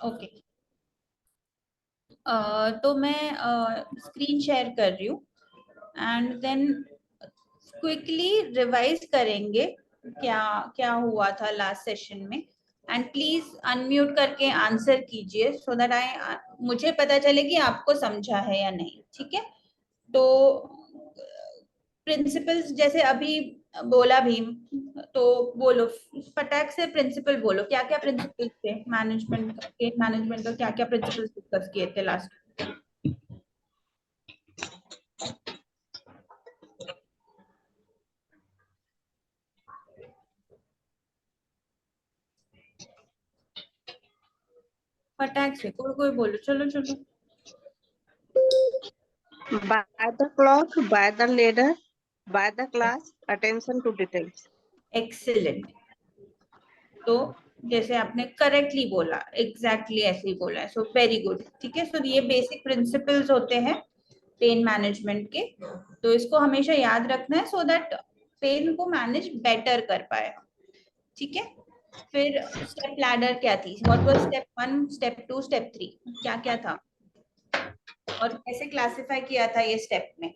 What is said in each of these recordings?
Okay. तो मैं screen share कर रही हूँ एंड देन क्विकली रिवाइज करेंगे क्या क्या हुआ था लास्ट सेशन में। एंड प्लीज अनम्यूट करके आंसर कीजिए सो दैट आई मुझे पता चले कि आपको समझा है या नहीं। ठीक है। तो प्रिंसिपल्स जैसे अभी बोला भीम, तो बोलो फटाक से प्रिंसिपल बोलो, क्या क्या प्रिंसिपल्स थे मैनेजमेंट का क्या क्या प्रिंसिपल्स डिस्कस किए थे लास्ट। फटाक से कोई कोई बोलो, चलो चलो। By the clock, by the ladder, by the class, attention to details. Excellent. तो जैसे आपने करेक्टली बोला, एग्जैक्टली ऐसे ही बोला है, सो वेरी गुड। ठीक है। सो ये बेसिक प्रिंसिपल्स होते हैं पेन मैनेजमेंट के। तो इसको हमेशा याद रखना है सो दैट पेन को मैनेज बेटर कर पाए। ठीक है। फिर स्टेप लैडर क्या थी, what was step 1, step 2, step 3, क्या क्या था और कैसे क्लासिफाई किया था ये स्टेप में।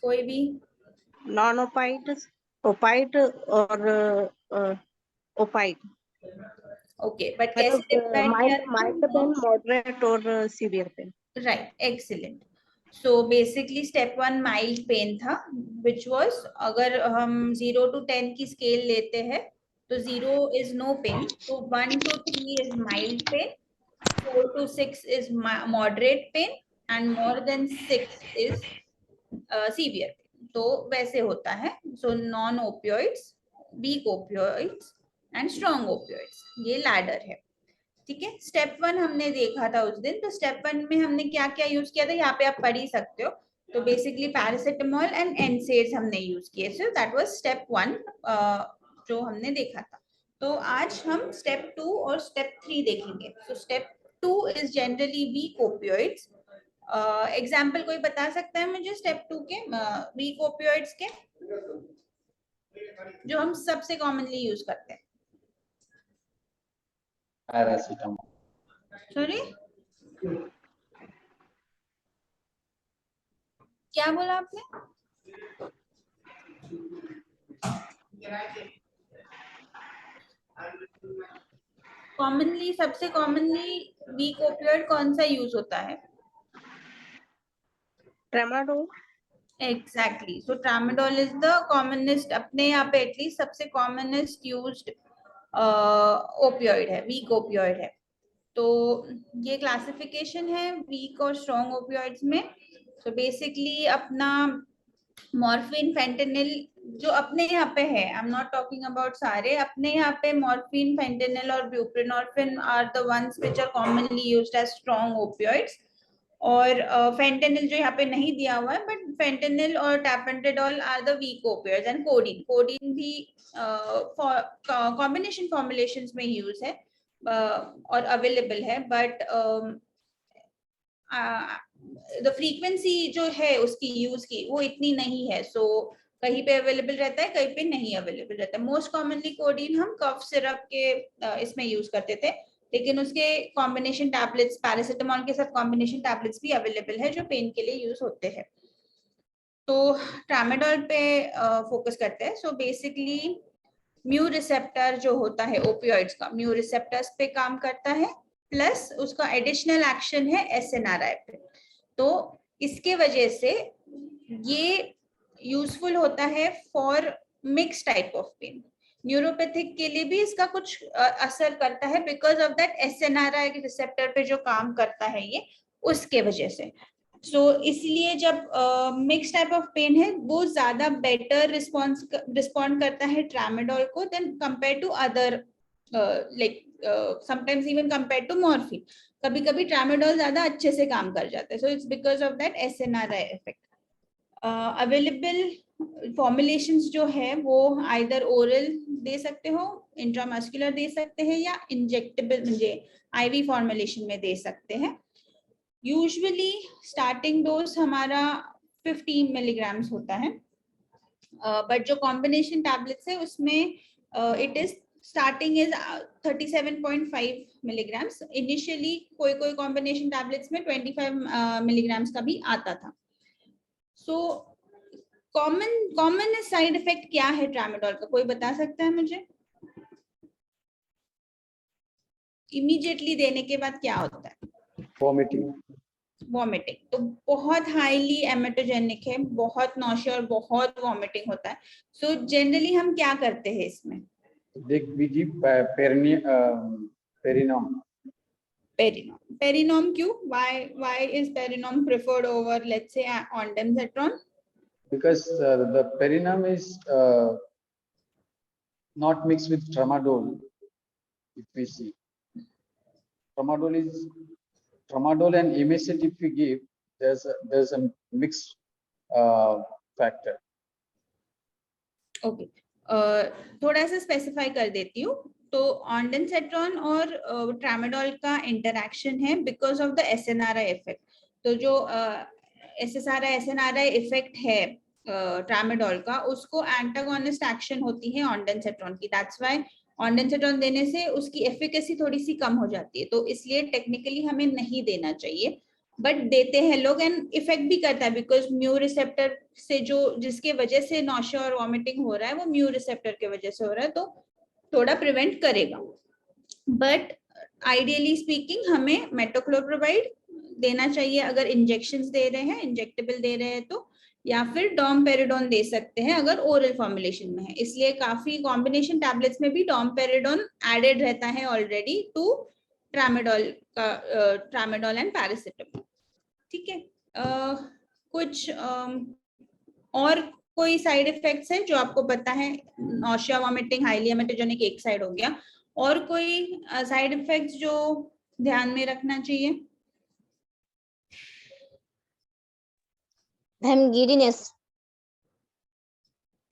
कोई भी। Non-opioid, opioid or opioid. Okay, but कैसे मतलब डिवाइड किया mild mild था। pain, moderate और severe pain. Right, excellent. So basically step 1 mild pain था, विच वाज, अगर हम 0 to 10 की स्केल लेते हैं तो 0 इज नो पेन, तो 1 to 3 is mild pain, 4 to 6 is moderate pain, and more than 6 is severe pain। तो वैसे होता है। So non opioids, weak opioids and strong opioids, ये लैडर है। ठीक है। स्टेप 1 हमने देखा था उस दिन। तो स्टेप 1 में हमने क्या क्या यूज किया था, यहाँ पे आप पढ़ ही सकते हो। तो बेसिकली पैरासिटामोल एंड एनसेड्स हमने यूज किए, सो दैट वाज स्टेप 1 जो हमने देखा था। तो आज हम स्टेप 2 और स्टेप 3 देखेंगे। So step 2 is generally weak opioids. Example कोई बता सकता है मुझे स्टेप 2 के वीक ओपियोइड्स के, जो हम सबसे कॉमनली यूज करते हैं। पैरासीटामोल। सॉरी, क्या बोला आपने। कॉमनली, सबसे कॉमनली वीक ओपियोइड कौन सा यूज होता है। Tramadol. Exactly. So tramadol is the commonest, अपने यहाँ पे एटलीस्ट सबसे कॉमनेस्ट यूज्ड ओपियोइड है, वीक ओपियोइड है। तो ये क्लासिफिकेशन है वीक और स्ट्रॉन्ग ओपियोइड्स में। सो बेसिकली अपना मॉर्फिन, फेंटेनिल जो अपने यहाँ पे है, I am not talking about सारे, अपने यहाँ पे मॉर्फिन, फेंटेनिल और buprenorphine are the ones which are commonly used as strong opioids. और फेंटेनिल जो यहाँ पे नहीं दिया हुआ है, बट फेंटेनिल और tapentadol are the weak opioids. And codeine, codeine भी कॉम्बिनेशन फॉर्मुलेशंस में यूज है और अवेलेबल है, बट द फ्रीक्वेंसी जो है उसकी यूज की वो इतनी नहीं है। सो कहीं पे अवेलेबल रहता है, कहीं पे नहीं अवेलेबल रहता है। मोस्ट कॉमनली कोडीन हम कफ सिरप के इसमें यूज करते थे, लेकिन उसके कॉम्बिनेशन टैबलेट्स, पैरासिटामोल के साथ कॉम्बिनेशन टैबलेट्स भी अवेलेबल है जो पेन के लिए यूज होते हैं। तो ट्रामाडोल पे फोकस करते हैं। सो बेसिकली म्यू रिसेप्टर जो होता है ओपियोइड्स का, म्यू रिसेप्टर्स पे काम करता है, प्लस उसका एडिशनल एक्शन है एसएनआरआई पे। तो इसके वजह से ये यूजफुल होता है for mix type of pain. Neuropathic के लिए भी इसका कुछ असर करता है because of that SNRI receptor पे जो काम करता है ये, उसके वजह से। सो इसलिए जब मिक्स टाइप ऑफ पेन है वो ज्यादा बेटर रिस्पॉन्ड करता है ट्रामाडोल को then compare to other, like sometimes even compare to morphine. कभी कभी ट्रामाडोल ज्यादा अच्छे से काम कर जाता है। So it's because of that SNRI effect. Available formulations जो है वो आइदर ओरल दे सकते हो, इंट्रामस्कुलर दे सकते हैं, या इंजेक्टेबल मुझे आईवी फॉर्मुलेशन में दे सकते हैं। यूजुअली स्टार्टिंग डोज हमारा 15 मिलीग्राम्स होता है, बट जो कॉम्बिनेशन टैबलेट्स है उसमें it is starting is 37.5 milligrams. Initially कोई कोई कॉम्बिनेशन टैबलेट्स में 25 मिलीग्राम्स का भी आता था। सो कॉमन साइड इफेक्ट क्या है ट्रामाडोल का, कोई बता सकता है मुझे? इमीडिएटली देने के बाद क्या होता है? Vomiting. वॉमिटिंग। तो बहुत हाईली एमेटोजेनिक है, बहुत नौशिया और बहुत वॉमिटिंग होता है। सो जनरली हम क्या करते हैं इसमें? We give perinom. पेरिनोम क्यों? Why is perinom preferred over, let's say, ondansetron? Because the perinom is not mixed with tramadol. If we see, tramadol and imesset, if we give, there's a mixed factor. Okay, थोड़ा सा specify कर देती हूँ। तो ऑन्डेंसेट्रॉन और tramadol का interaction है because of the SNRI effect. तो जो एसएनआरआई इफेक्ट है ट्रामाडोल का, उसको एंटागोनिस्ट एक्शन होती है ऑन्डेंसेट्रॉन की। दैट्स व्हाई ऑन्डेंसेट्रॉन देने से उसकी एफिकेसी थोड़ी सी कम हो जाती है, तो इसलिए टेक्निकली हमें नहीं देना चाहिए, बट देते हैं लोग, एंड इफेक्ट भी करता है बिकॉज म्यू रिसेप्टर से जो जिसके वजह से नौशिया और वॉमिटिंग हो रहा है वो म्यू रिसेप्टर के वजह से हो रहा है, तो थोड़ा प्रिवेंट करेगा। बट आइडियली स्पीकिंग हमें मेटोक्लोप्रोपाइड देना चाहिए अगर इंजेक्शंस दे रहे हैं, इंजेक्टेबल दे रहे हैं तो, या फिर डॉमपेरिडोन दे सकते हैं अगर ओरल फॉर्मुलेशन में है। इसलिए काफी कॉम्बिनेशन टैबलेट्स में भी डॉमपेरिडोन एडेड रहता है already to tramadol and paracetamol. ठीक है, कुछ और कोई साइड इफेक्ट्स है जो आपको पता है? नौशिया, वॉमिटिंग, हाईली एमेटोजेनिक एक साइड हो गया, और कोई साइड इफेक्ट्स जो ध्यान में रखना चाहिए? Ma'am giddiness.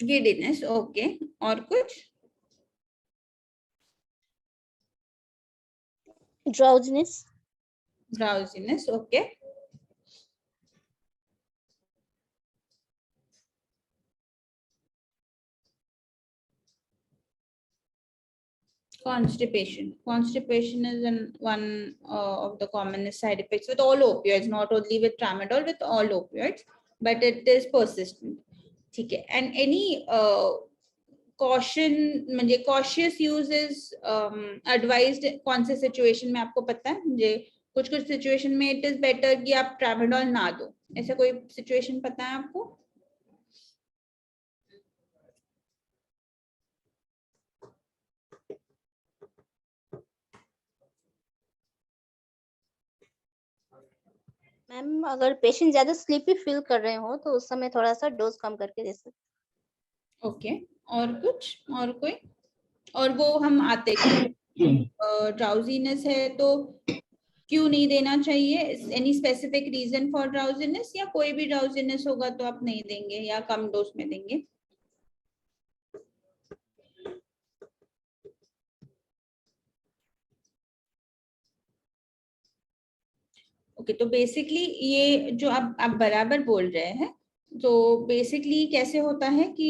Giddiness, okay. और कुछ? Drowsiness. Drowsiness, okay. Constipation is one of the commonest side effects with all opioids, not only with tramadol, with all opioids, but it is persistent. ठीक है, and any caution, म्हणजे cautious use is advised कौन से situation में आपको पता है? मुझे कुछ situation में it is better कि आप tramadol ना दो, ऐसा कोई situation पता है आपको? मैम अगर पेशेंट ज्यादा स्लीपी फील कर रहे हो तो उस समय थोड़ा सा डोज कम करके दे सकते। ओके, और कुछ? और कोई? और वो हम आते ड्राउजीनेस है तो क्यों नहीं देना चाहिए? Any specific reason for drowsiness, या कोई भी ड्राउजीनेस होगा तो आप नहीं देंगे या कम डोज में देंगे? ओके, तो बेसिकली ये जो आप बराबर बोल रहे हैं, तो बेसिकली कैसे होता है कि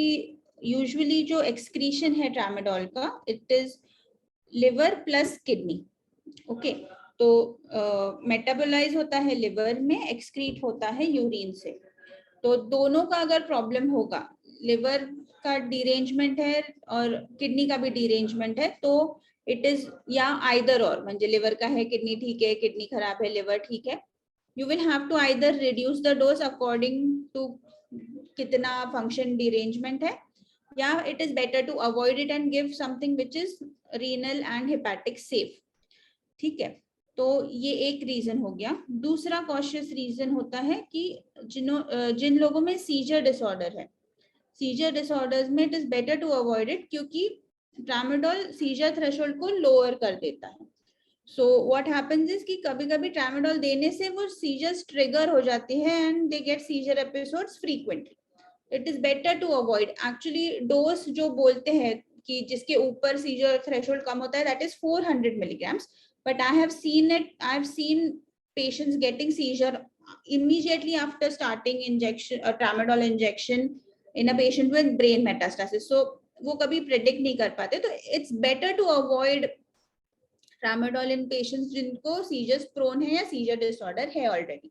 यूजुअली जो एक्सक्रीशन है ट्रामाडोल का, it is liver plus kidney. Okay, तो मेटाबोलाइज होता है लिवर में, एक्सक्रीट होता है यूरिन से। तो दोनों का अगर प्रॉब्लम होगा, लिवर का डिरेंजमेंट है और किडनी का भी डिरेंजमेंट है, तो इट इज या आइदर और, म्हणजे लिवर का है, किडनी ठीक है, किडनी खराब है, लिवर ठीक है, you will have to either reduce the dose according to कितना फंक्शन डिरेंजमेंट है, या it is better to avoid it and give something which is renal and hepatic safe. ठीक है, तो ये एक रीजन हो गया। दूसरा कॉशियस रीजन होता है कि जिन लोगों में सीजर डिसऑर्डर है, सीजर डिसऑर्डर्स में it is better to avoid it, क्योंकि ट्रामाडोल सीजर थ्रेशोल्ड को लोअर कर देता है। सो व्हाट हैपेंस इज कि कभी कभी ट्रामाडोल देने से वो सीजर्स ट्रिगर हो जाती है and they get seizure episodes frequently. It is better to avoid. Actually dose जो बोलते हैं कि जिसके ऊपर सीजर थ्रेशोल्ड कम होता है, that is 400 milligrams, but I have seen patients getting seizure immediately after starting injection tramadol injection in a patient with brain metastasis. So वो कभी predict नहीं कर पाते, तो it's better to avoid tramadol in patients जिनको seizures prone है या seizure disorder है already.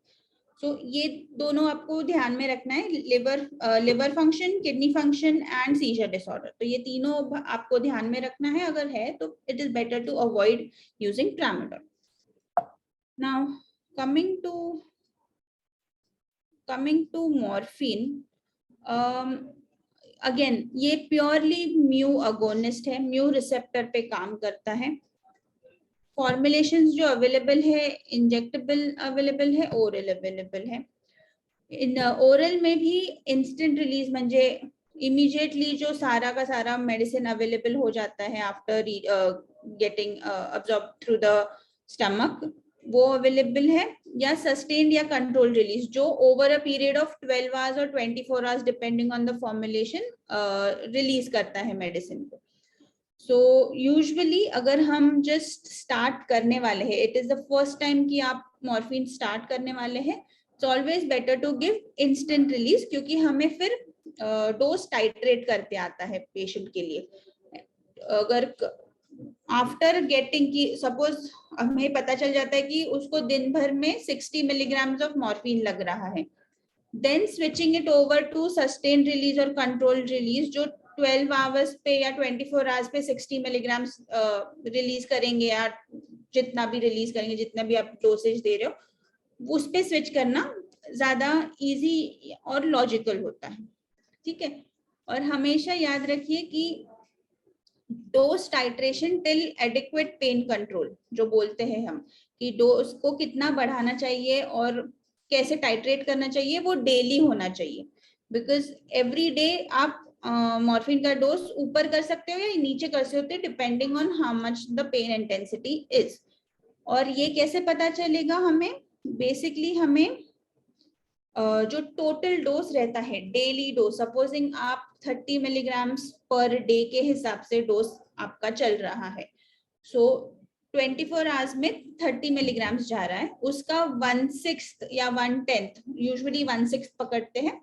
So ये दोनों आपको ध्यान में रखना है, liver function, kidney function and seizure disorder. तो ये तीनों आपको ध्यान में रखना है, अगर है तो it is better to avoid using tramadol. Now coming to morphine, again ये purely mu agonist है, mu receptor पे काम करता है. फॉर्मुलेशंस जो अवेलेबल है, इंजेक्टेबल अवेलेबल है, ओरल अवेलेबल है. इन ओरल में भी इंस्टेंट रिलीज म्हणजे इमीडिएटली जो सारा का सारा मेडिसिन अवेलेबल हो जाता है after getting absorb through the stomach, वो अवेलेबल है. या सस्टेन्ड या कंट्रोल रिलीज जो over a period of 12 hours और 24 hours depending on the formulation release करता है मेडिसिन को. So usually अगर हम just start करने वाले हैं, it is the first time कि आप morphine start करने वाले हैं, it's always better to give instant release, क्योंकि हमें फिर dose titrate करते आता है patient के लिए. अगर after getting की suppose हमें पता चल जाता है कि उसको दिन भर में 60 milligrams of morphine लग रहा है, then switching it over to sustained release और controlled release जो 12 आवर्स पे या 24 आवर्स पे 60 मिलीग्राम्स रिलीज करेंगे या जितना भी रिलीज करेंगे, जितना भी आप डोसेज दे रहे हो, उस पे स्विच करना ज्यादा इजी और लॉजिकल होता है. ठीक है. और हमेशा याद रखिए कि dose titration till adequate pain control जो बोलते हैं हम, कि डोज को कितना बढ़ाना चाहिए और कैसे टाइट्रेट करना चाहिए, वो डेली होना चाहिए. बिकॉज एवरी डे आप मॉर्फिन का डोज ऊपर कर सकते हो या नीचे कर सकते हो, depending on how much the pain intensity is. और ये कैसे पता चलेगा हमें? बेसिकली हमें जो टोटल डोज रहता है, डेली डोज, सपोजिंग आप 30 मिलीग्राम्स पर डे के हिसाब से डोज आपका चल रहा है, सो 24 आवर्स में 30 मिलीग्राम्स जा रहा है, उसका 1/6 या 1/10, यूजुअली 1/6 पकड़ते हैं,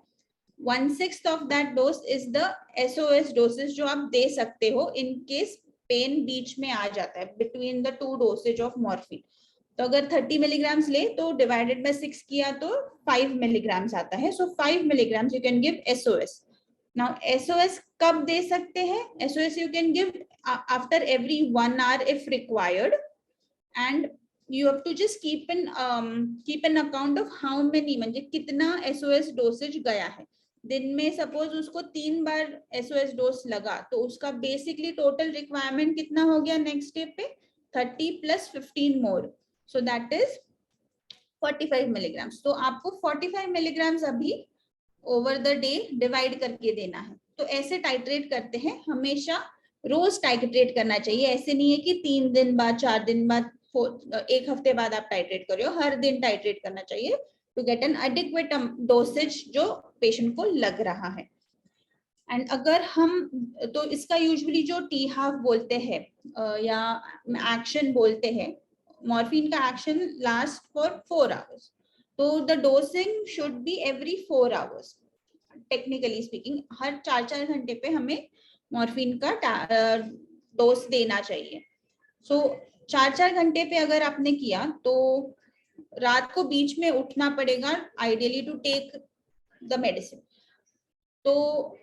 1/6 of that dose is the SOS doses जो आप दे सकते हो in case पेन बीच में आ जाता है between the two dosage of morphine. तो अगर 30 मिलीग्राम्स ले तो डिवाइडेड बाय 6 किया तो 5 मिलीग्राम्स आता है. सो 5 milligrams you can give SOS. Now SOS कब दे सकते हैं? SOS you can give after every 1 hour if required, and you have to just keep an account of how many, म्हणजे कितना SOS डोसेज गया है. दिन में सपोज उसको 3 बार SOS डोज लगा तो उसका बेसिकली टोटल रिक्वायरमेंट कितना हो गया नेक्स्ट डे पे? 30 + 15 मोर, सो दैट इज 45 मिलीग्राम्स. तो आपको 45 मिलीग्राम्स अभी ओवर द डे डिवाइड करके देना है. तो ऐसे टाइट्रेट करते हैं, हमेशा रोज टाइट्रेट करना चाहिए. ऐसे नहीं है कि 3 दिन बाद, 4 दिन बाद, 1 हफ्ते बाद आप टाइट्रेट कर रहे हो, हर दिन टाइट्रेट करना चाहिए to get an adequate dosage जो पेशेंट को लग रहा है. एंड अगर हम तो इसका यूजुअली जो T-half बोलते हैं या एक्शन बोलते हैं, मॉर्फिन का एक्शन लास्ट फॉर 4 आवर्स, तो the dosing should be every 4 hours. Technically speaking हर 4-4 घंटे पे हमें मॉर्फिन का डोज देना चाहिए. सो 4-4 घंटे पे अगर आपने किया तो रात को बीच में उठना पड़ेगा ideally to take the medicine. तो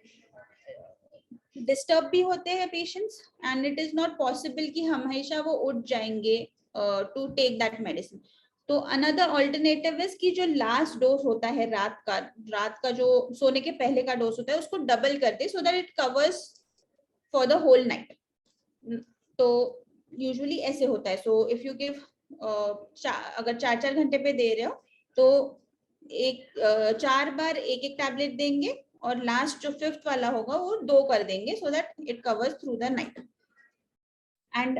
डिस्टर्ब भी होते हैं patients and it is not possible कि हमेशा वो उठ जाएंगे टू टेक दैट मेडिसिन. तो अनदर ऑल्टरनेटिव इज कि जो लास्ट डोज होता है रात का जो सोने के पहले का डोज होता है, उसको डबल कर दे so that it covers for the whole night. तो यूजुअली ऐसे होता है. सो इफ यू गिव अगर 4-4 घंटे पे दे रहे हो तो 4 बार एक टैबलेट देंगे और लास्ट जो 5th वाला होगा वो 2 कर देंगे सो that it covers through the night. And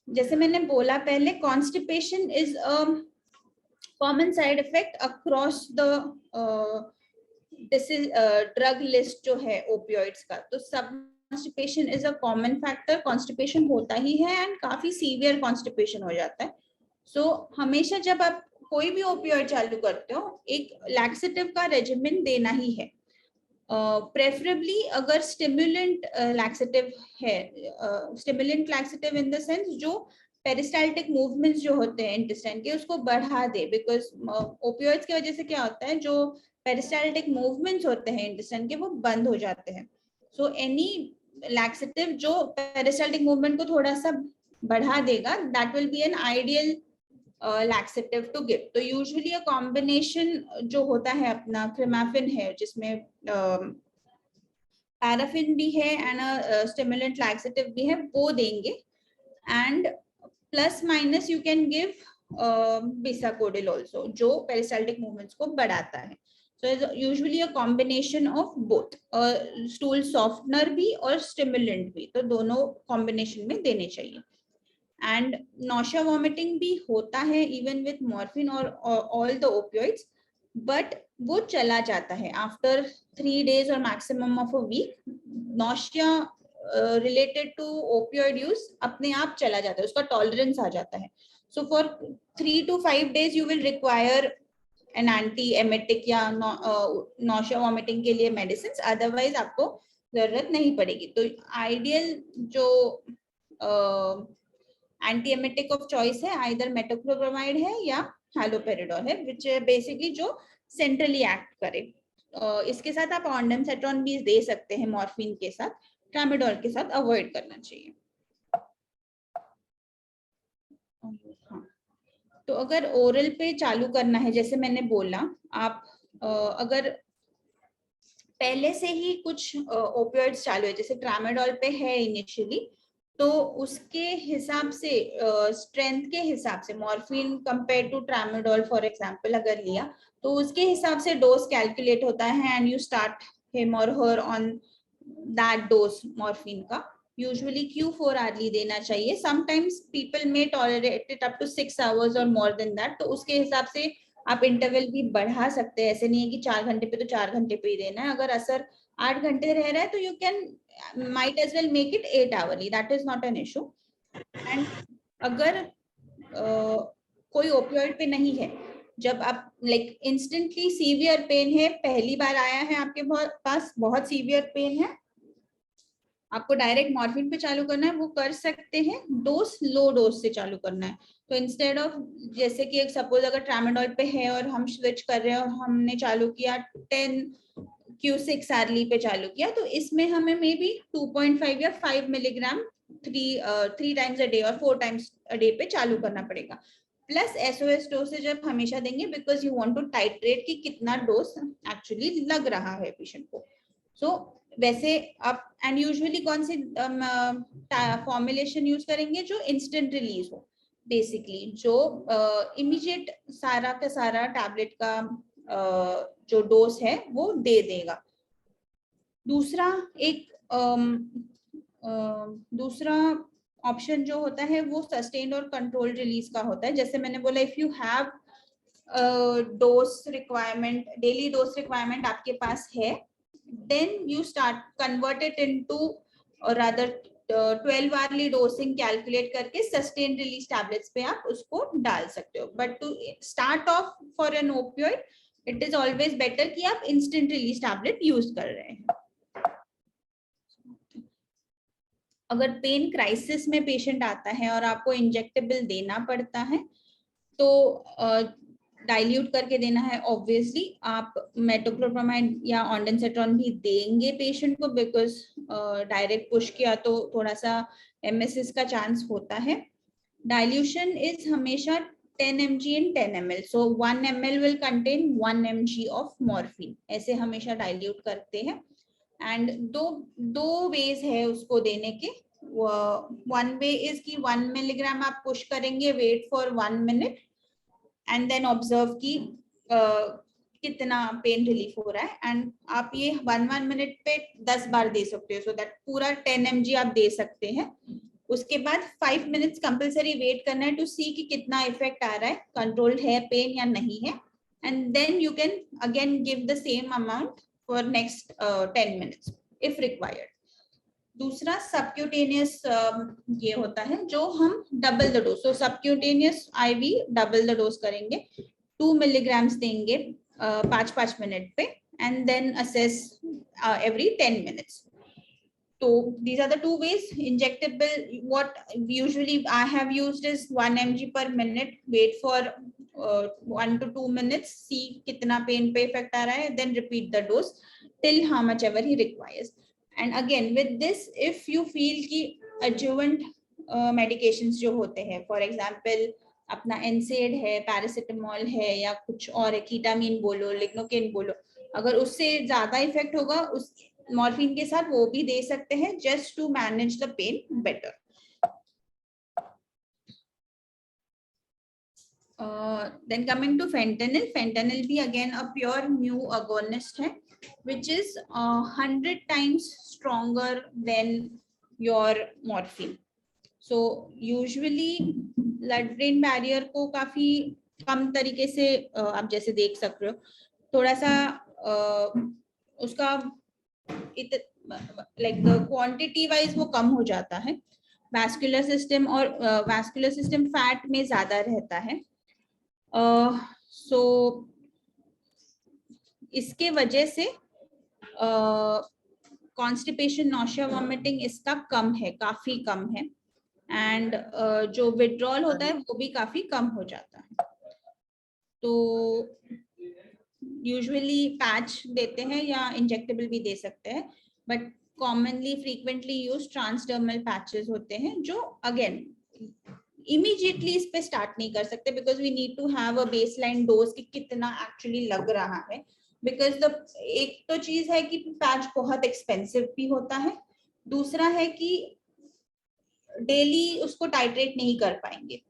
जैसे मैंने बोला पहले, constipation is a common side effect across the drug list जो है ओपियोइड्स का. तो सब constipation is a common factor, constipation होता ही है एंड काफी सीवियर कॉन्स्टिपेशन हो जाता है. सो हमेशा जब आप कोई भी ओपियोइड चालू करते हो एक लैक्सेटिव का रेजिमेन देना ही है। प्रेफरेबली अगर स्टिमुलेंट लैक्सेटिव है, stimulant laxative in the sense जो पेरिस्टाल्टिक मूवमेंट्स जो होते हैं इंटेस्टाइन के उसको बढ़ा दे, बिकॉज ओपियोइड्स की वजह से क्या होता है जो पेरिस्टाल्टिक मूवमेंट्स होते हैं इंटेस्टाइन के वो बंद हो जाते हैं। सो एनी लैक्सेटिव जो पेरिस्टाल्टिक मूवमेंट को थोड़ा सा बढ़ा देगा, that will be an ideal laxative to give. तो यूजुअली अ कॉम्बिनेशन जो होता है अपना क्रिमाफिन है जिसमें पैराफिन भी है एंड स्टिमुलेंट लैक्सेटिव भी है, वो देंगे। And plus minus you can give bisacodyl also जो पेरिस्टाल्टिक मूवमेंट्स को बढ़ाता है। So usually a combination of both, stool softener भी और स्टिमुलेंट भी, तो दोनों कॉम्बिनेशन में देने चाहिए। एंड नॉशिया वॉमिटिंग भी होता है इवन विथ मॉर्फिन और ऑल द ओपियोइड्स, बट वो चला जाता है आफ्टर 3 days और maximum of a week. Nausea related to opioid use अपने आप चला जाता है, उसका टॉलरेंस आ जाता है। So for 3 to 5 days you will require an anti emetic या नॉशिया वॉमिटिंग के लिए मेडिसिन, अदरवाइज आपको जरूरत नहीं पड़ेगी। तो आइडियल जो एंटी एमेटिक ऑफ चॉइस है आइदर मेटोक्लोप्रामाइड है या हैलोपेरिडोल है, विच बेसिकली जो सेंट्रली एक्ट करे। इसके साथ आप ऑन्डेमसेट्रॉन भी दे सकते हैं मॉर्फिन के साथ, ट्रामाडोल के साथ अवॉइड करना चाहिए। हाँ, तो अगर ओरल पे चालू करना है, जैसे मैंने बोला, आप अगर पहले से ही कुछ ओपियोइड्स चालू है, जैसे ट्रामाडोल पे है इनिशियली, तो उसके हिसाब से स्ट्रेंथ के हिसाब से morphine compare to tramadol for example अगर लिया तो उसके हिसाब से डोज कैलकुलेट होता है एंड यू स्टार्ट हिम और her on that dose morphine का। यूजुअली Q4 hourly देना चाहिए। Sometimes people may tolerate it up to 6 hours और मोर देन दैट, तो उसके हिसाब से आप इंटरवल भी बढ़ा सकते हैं। ऐसे नहीं है कि 4 घंटे पे तो 4 घंटे पे ही देना है। अगर असर 8 घंटे रह रहा है तो you can might as well make it 8 hourly, that is not an issue. And अगर कोई ओपियोइड पे नहीं है, जब आप लाइक इंस्टेंटली सीवियर पेन है, पहली बार आया है आपके पास बहुत सीवियर पेन है, आपको डायरेक्ट मॉर्फिन पे चालू करना है, वो कर सकते हैं। डोज लो डोज से चालू करना है। तो इंस्टेड ऑफ जैसे कि एक सपोज अगर ट्रामाडोल पे है और हम स्विच कर रहे हैं और हमने चालू किया 10 Q6 hourly पे चालू किया, तो इसमें हमें मे बी 2.5 या 5 मिलीग्राम 3 times a day और 4 times a day पे चालू करना पड़ेगा। प्लस SOS डोसेज आप हमेशा देंगे because you want to titrate कि कितना डोज एक्चुअली लग रहा है पेशेंट को। सो वैसे आप एंड यूजुअली कौन सी फॉर्मुलेशन यूज करेंगे जो इंस्टेंट रिलीज हो, बेसिकली जो इमीडिएट सारा का सारा टैबलेट का जो डोज है वो दे देगा। दूसरा एक दूसरा ऑप्शन जो होता है वो सस्टेन्ड और कंट्रोल रिलीज का होता है। जैसे मैंने बोला, if you have dose requirement, daily dose requirement आपके पास है, then you start convert it into और अदर 12 hourly डोसिंग कैलकुलेट करके सस्टेन रिलीज टैबलेट्स पे आप उसको डाल सकते हो। But to start off for an opioid it is always better कि आप इंस्टेंट रिलीज टैबलेट यूज कर रहे हैं। अगर पेन क्राइसिस में पेशेंट आता है और आपको इंजेक्टेबल देना पड़ता है तो डाइल्यूट करके देना है। ऑब्वियसली आप मेटोक्लोप्रामाइड या ऑन्डेनसेट्रॉन भी देंगे पेशेंट को, बिकॉज डायरेक्ट पुश किया तो थोड़ा सा MSS का चांस होता है। डाइल्यूशन इज हमेशा 10 mg in 10 ml, so 1 ml will contain 1 mg of morphine, ऐसे हमेशा डाइल्यूट करते हैं। एंड दो वेज है उसको देने के। वन वे इज कि 1 milligram आप पुश करेंगे, wait for 1 minute and then observe कि कितना पेन रिलीफ हो रहा है। एंड आप ये 1 minute पे 10 बार दे सकते हो, सो दैट पूरा 10 mg आप दे सकते हैं। उसके बाद 5 minutes कंपल्सरी वेट करना है टू सी कि कितना इफेक्ट आ रहा है, कंट्रोल्ड है पेन या नहीं है, and then you can again give the same amount for next 10 minutes if required. दूसरा सबक्यूटेनियस ये होता है जो हम double the dose, so subcutaneous IV double the dose करेंगे। 2 मिलीग्राम्स देंगे 5-5 मिनट पे, and then assess every 10 minutes. So these are the two ways. Injectable, what usually I have used is 1 mg per minute. Wait for 1 to 2 minutes, see kitna pain पे effect आ रहा है, then repeat the dose till how much ever he requires. And again with this, if you feel कि adjuvant medications जो होते हैं, for example अपना NSAID है, paracetamol है, या कुछ और है, कीटामीन बोलो, लिग्नोकेन बोलो, अगर उससे ज्यादा इफेक्ट होगा उस मॉर्फिन के साथ वो भी दे सकते हैं, just to manage the pain better. Then coming to fentanyl, fentanyl भी again a pure mu agonist है, which is 100 times stronger than your morphine. So usually blood brain barrier को काफी कम तरीके से आप जैसे देख सकते हो, थोड़ा सा उसका like the quantity wise वो कम हो जाता है. vascular system और vascular system fat में ज्यादा रहता है. So इसके वजह से constipation, nausea, vomiting इसका कम है, काफी कम है, and जो withdrawal होता है वो भी काफी कम हो जाता है. तो यूजुअली पैच देते हैं या इंजेक्टेबल भी दे सकते हैं, but commonly frequently use transdermal patches होते हैं, जो अगेन इमीडिएटली इस पे स्टार्ट नहीं कर सकते, because we need to have a baseline dose कि कितना एक्चुअली लग रहा है. बिकॉज द एक तो चीज है कि पैच बहुत एक्सपेंसिव भी होता है, दूसरा है कि डेली उसको टाइट्रेट नहीं कर पाएंगे.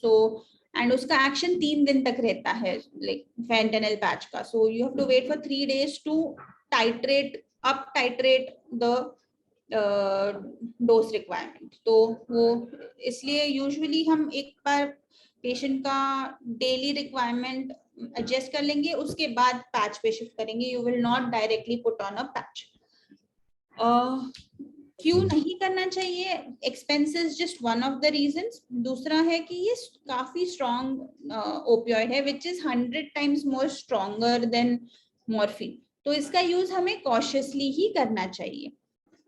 सो एंड उसका एक्शन 3 दिन तक रहता है, लाइक फेंटेनिल पैच का. So you have to wait for 3 days to titrate the dose requirement. तो वो इसलिए यूजुअली हम एक बार पेशेंट का डेली रिक्वायरमेंट एडजस्ट कर लेंगे, उसके बाद पैच पे शिफ्ट करेंगे. You will not directly put on a patch. क्यों नहीं करना चाहिए? Expenses just one of the reasons. दूसरा है कि ये काफी स्ट्रॉन्ग ओपियोइड है, which is 100 times more stronger then morphine. तो इसका यूज हमें कॉशियसली ही करना चाहिए.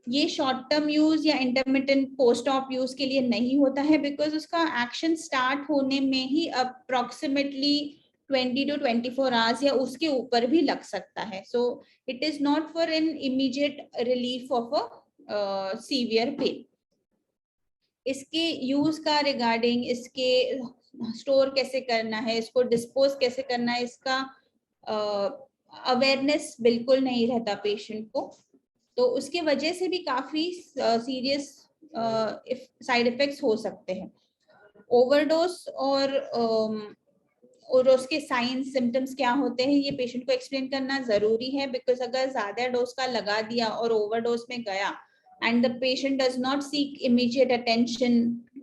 ये शॉर्ट टर्म यूज या इंटरमिटेंट पोस्ट ऑप यूज के लिए नहीं होता है, बिकॉज उसका एक्शन स्टार्ट होने में ही अप्रोक्सीमेटली 20 to 24 hours या उसके ऊपर भी लग सकता है. So it is not for an immediate relief of a severe pen. इसके यूज का रिगार्डिंग, इसके स्टोर कैसे करना है, इसको डिस्पोज कैसे करना है, इसका अवेयरनेस बिल्कुल नहीं रहता पेशेंट को. तो उसके वजह से भी काफी सीरियस साइड इफेक्ट्स हो सकते हैं. ओवरडोज और उसके साइंस सिम्टम्स क्या होते हैं ये पेशेंट को एक्सप्लेन करना जरूरी है, बिकॉज अगर ज्यादा डोज का लगा दिया और ओवरडोज में गया and the patient does not seek immediate attention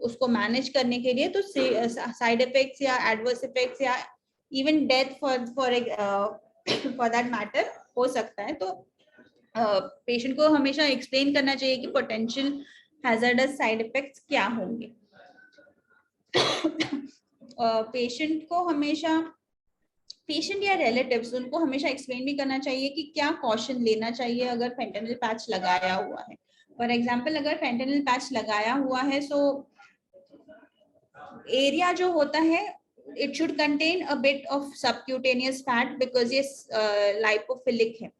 उसको मैनेज करने के लिए, तो साइड इफेक्ट्स या एडवर्स इफेक्ट्स या even death for that matter हो सकता है. तो पेशेंट को हमेशा एक्सप्लेन करना चाहिए कि पोटेंशियल हैजर्डस साइड इफेक्ट्स क्या होंगे. पेशेंट को हमेशा, पेशेंट या रिलेटिव्स, उनको हमेशा एक्सप्लेन भी करना चाहिए कि क्या कॉशन लेना चाहिए अगर फेंटेनिल पैच लगाया हुआ है. फॉर एग्जांपल अगर फेंटेनिल पैच लगाया हुआ है, सो एरिया जो होता है it should contain a bit of subcutaneous fat, because ये लाइपोफिलिक है.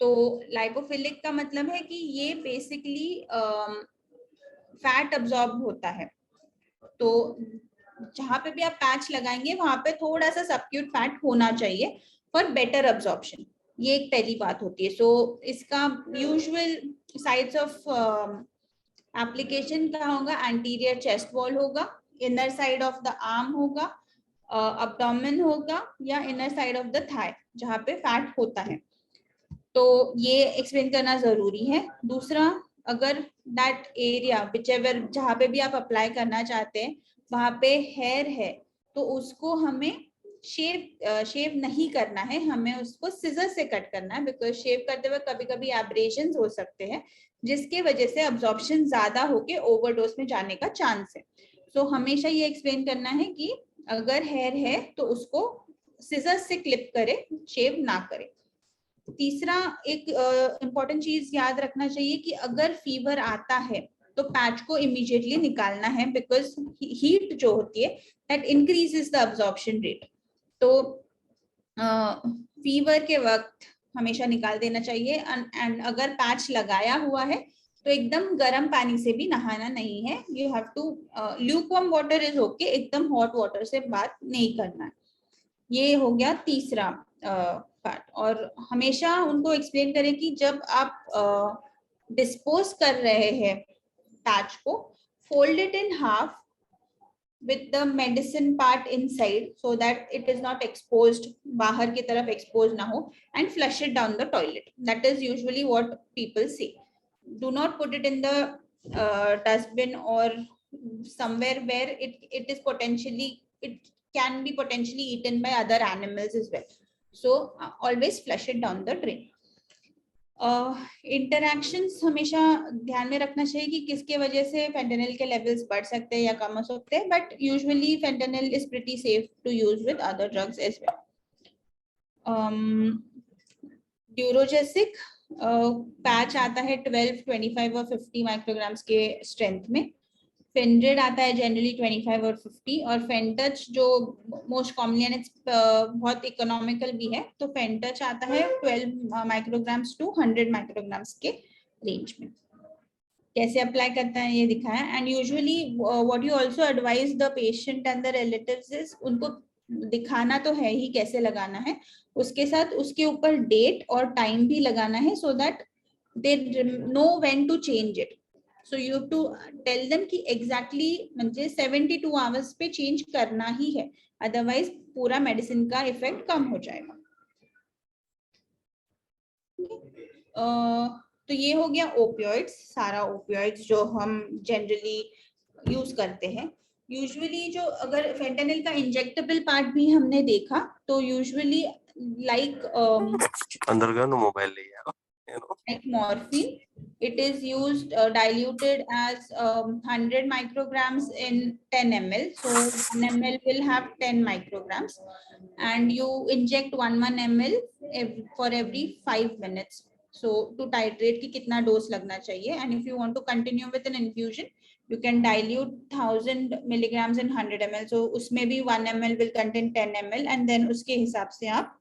तो लाइपोफिलिक का मतलब है कि ये बेसिकली फैट अब्सॉर्ब होता है. तो जहां पे भी आप पैच लगाएंगे वहां पे थोड़ा सा सबक्यूट फैट होना चाहिए फॉर बेटर अब्सॉर्प्शन. ये एक पहली बात होती है. सो इसका यूजुअल साइड्स ऑफ एप्लीकेशन क्या होगा? एंटीरियर चेस्ट वॉल होगा, inner side of the arm होगा, अब्डोमेन होगा, या inner side of the thigh जहाँ पे फैट होता है. तो ये एक्सप्लेन करना जरूरी है. दूसरा, अगर दैट एरिया विचएवर जहाँ पे भी आप अप्लाई करना चाहते हैं वहां पे हेयर है, तो उसको हमें शेव नहीं करना है, हमें उसको सिजर से कट करना है, बिकॉज शेव करते वक्त कभी कभी एब्रेशंस हो सकते हैं जिसके वजह से अब्जॉर्प्शन ज्यादा होके ओवरडोज में जाने का चांस है. सो हमेशा ये एक्सप्लेन करना है कि अगर हेयर है तो उसको सिजर से क्लिप करे, शेव ना करे। तीसरा एक इम्पोर्टेंट चीज याद रखना चाहिए कि अगर फीवर आता है तो पैच को इमीडिएटली निकालना है, बिकॉज हीट जो होती है that increases the absorption rate. तो फीवर के वक्त हमेशा निकाल देना चाहिए। एंड अगर पैच लगाया हुआ है तो एकदम गर्म पानी से भी नहाना नहीं है। You have to lukewarm water is okay, एकदम हॉट वाटर से बात नहीं करना है। ये हो गया तीसरा पार्ट। और हमेशा उनको एक्सप्लेन करें कि जब आप डिस्पोज कर रहे हैं पैच को, fold it in half with the medicine part inside so that it is not exposed, बाहर की तरफ exposed ना हो, and flush it down the toilet. That is usually what people say. Do not put it in the dustbin or somewhere where it is potentially, it can be potentially eaten by other animals as well. So always flush it down the drain. Interactions हमेशा ध्यान में रखना चाहिए कि किसके वजह से fentanyl के लेवल्स बढ़ सकते हैं या कम हो सकते हैं, but usually fentanyl is pretty safe to use with other drugs as well. Durogesic patch आता है 12, 25 और 50 माइक्रोग्राम्स के स्ट्रेंथ में। फेंड्रेड आता है जनरली 25 और 50, और फेंटच जो मोस्ट कॉमनली एंड बहुत इकोनॉमिकल भी है, तो फेंटच आता है 12 माइक्रोग्राम्स टू 100 माइक्रोग्राम्स के रेंज में। कैसे अप्लाई करता है ये दिखाया। And usually what you also advise the patient and the relatives is, उनको दिखाना तो है ही कैसे लगाना है, उसके साथ उसके ऊपर डेट और टाइम भी लगाना है, so that they know when to change it. So you have to tell them कि exactly म्हणजे 72 hours पे change करना ही है, otherwise पूरा medicine का effect कम हो जाएगा। तो ये हो गया opioids, सारा opioids जो हम generally use करते हैं। Usually जो अगर fentanyl का injectable part भी हमने देखा, तो usually like अंदर का मोबाइल ले आओ, like morphine, it is used diluted as 100 micrograms in 10 ml. So 1 ml will have 10 micrograms, and you inject 1 ml for every 5 minutes. So to titrate कि कितना dose लगना चाहिए, and if you want to continue with an infusion, you can dilute 1000 milligrams in 100 ml. So उसमें भी 1 ml will contain 10 ml, and then उसके हिसाब से आप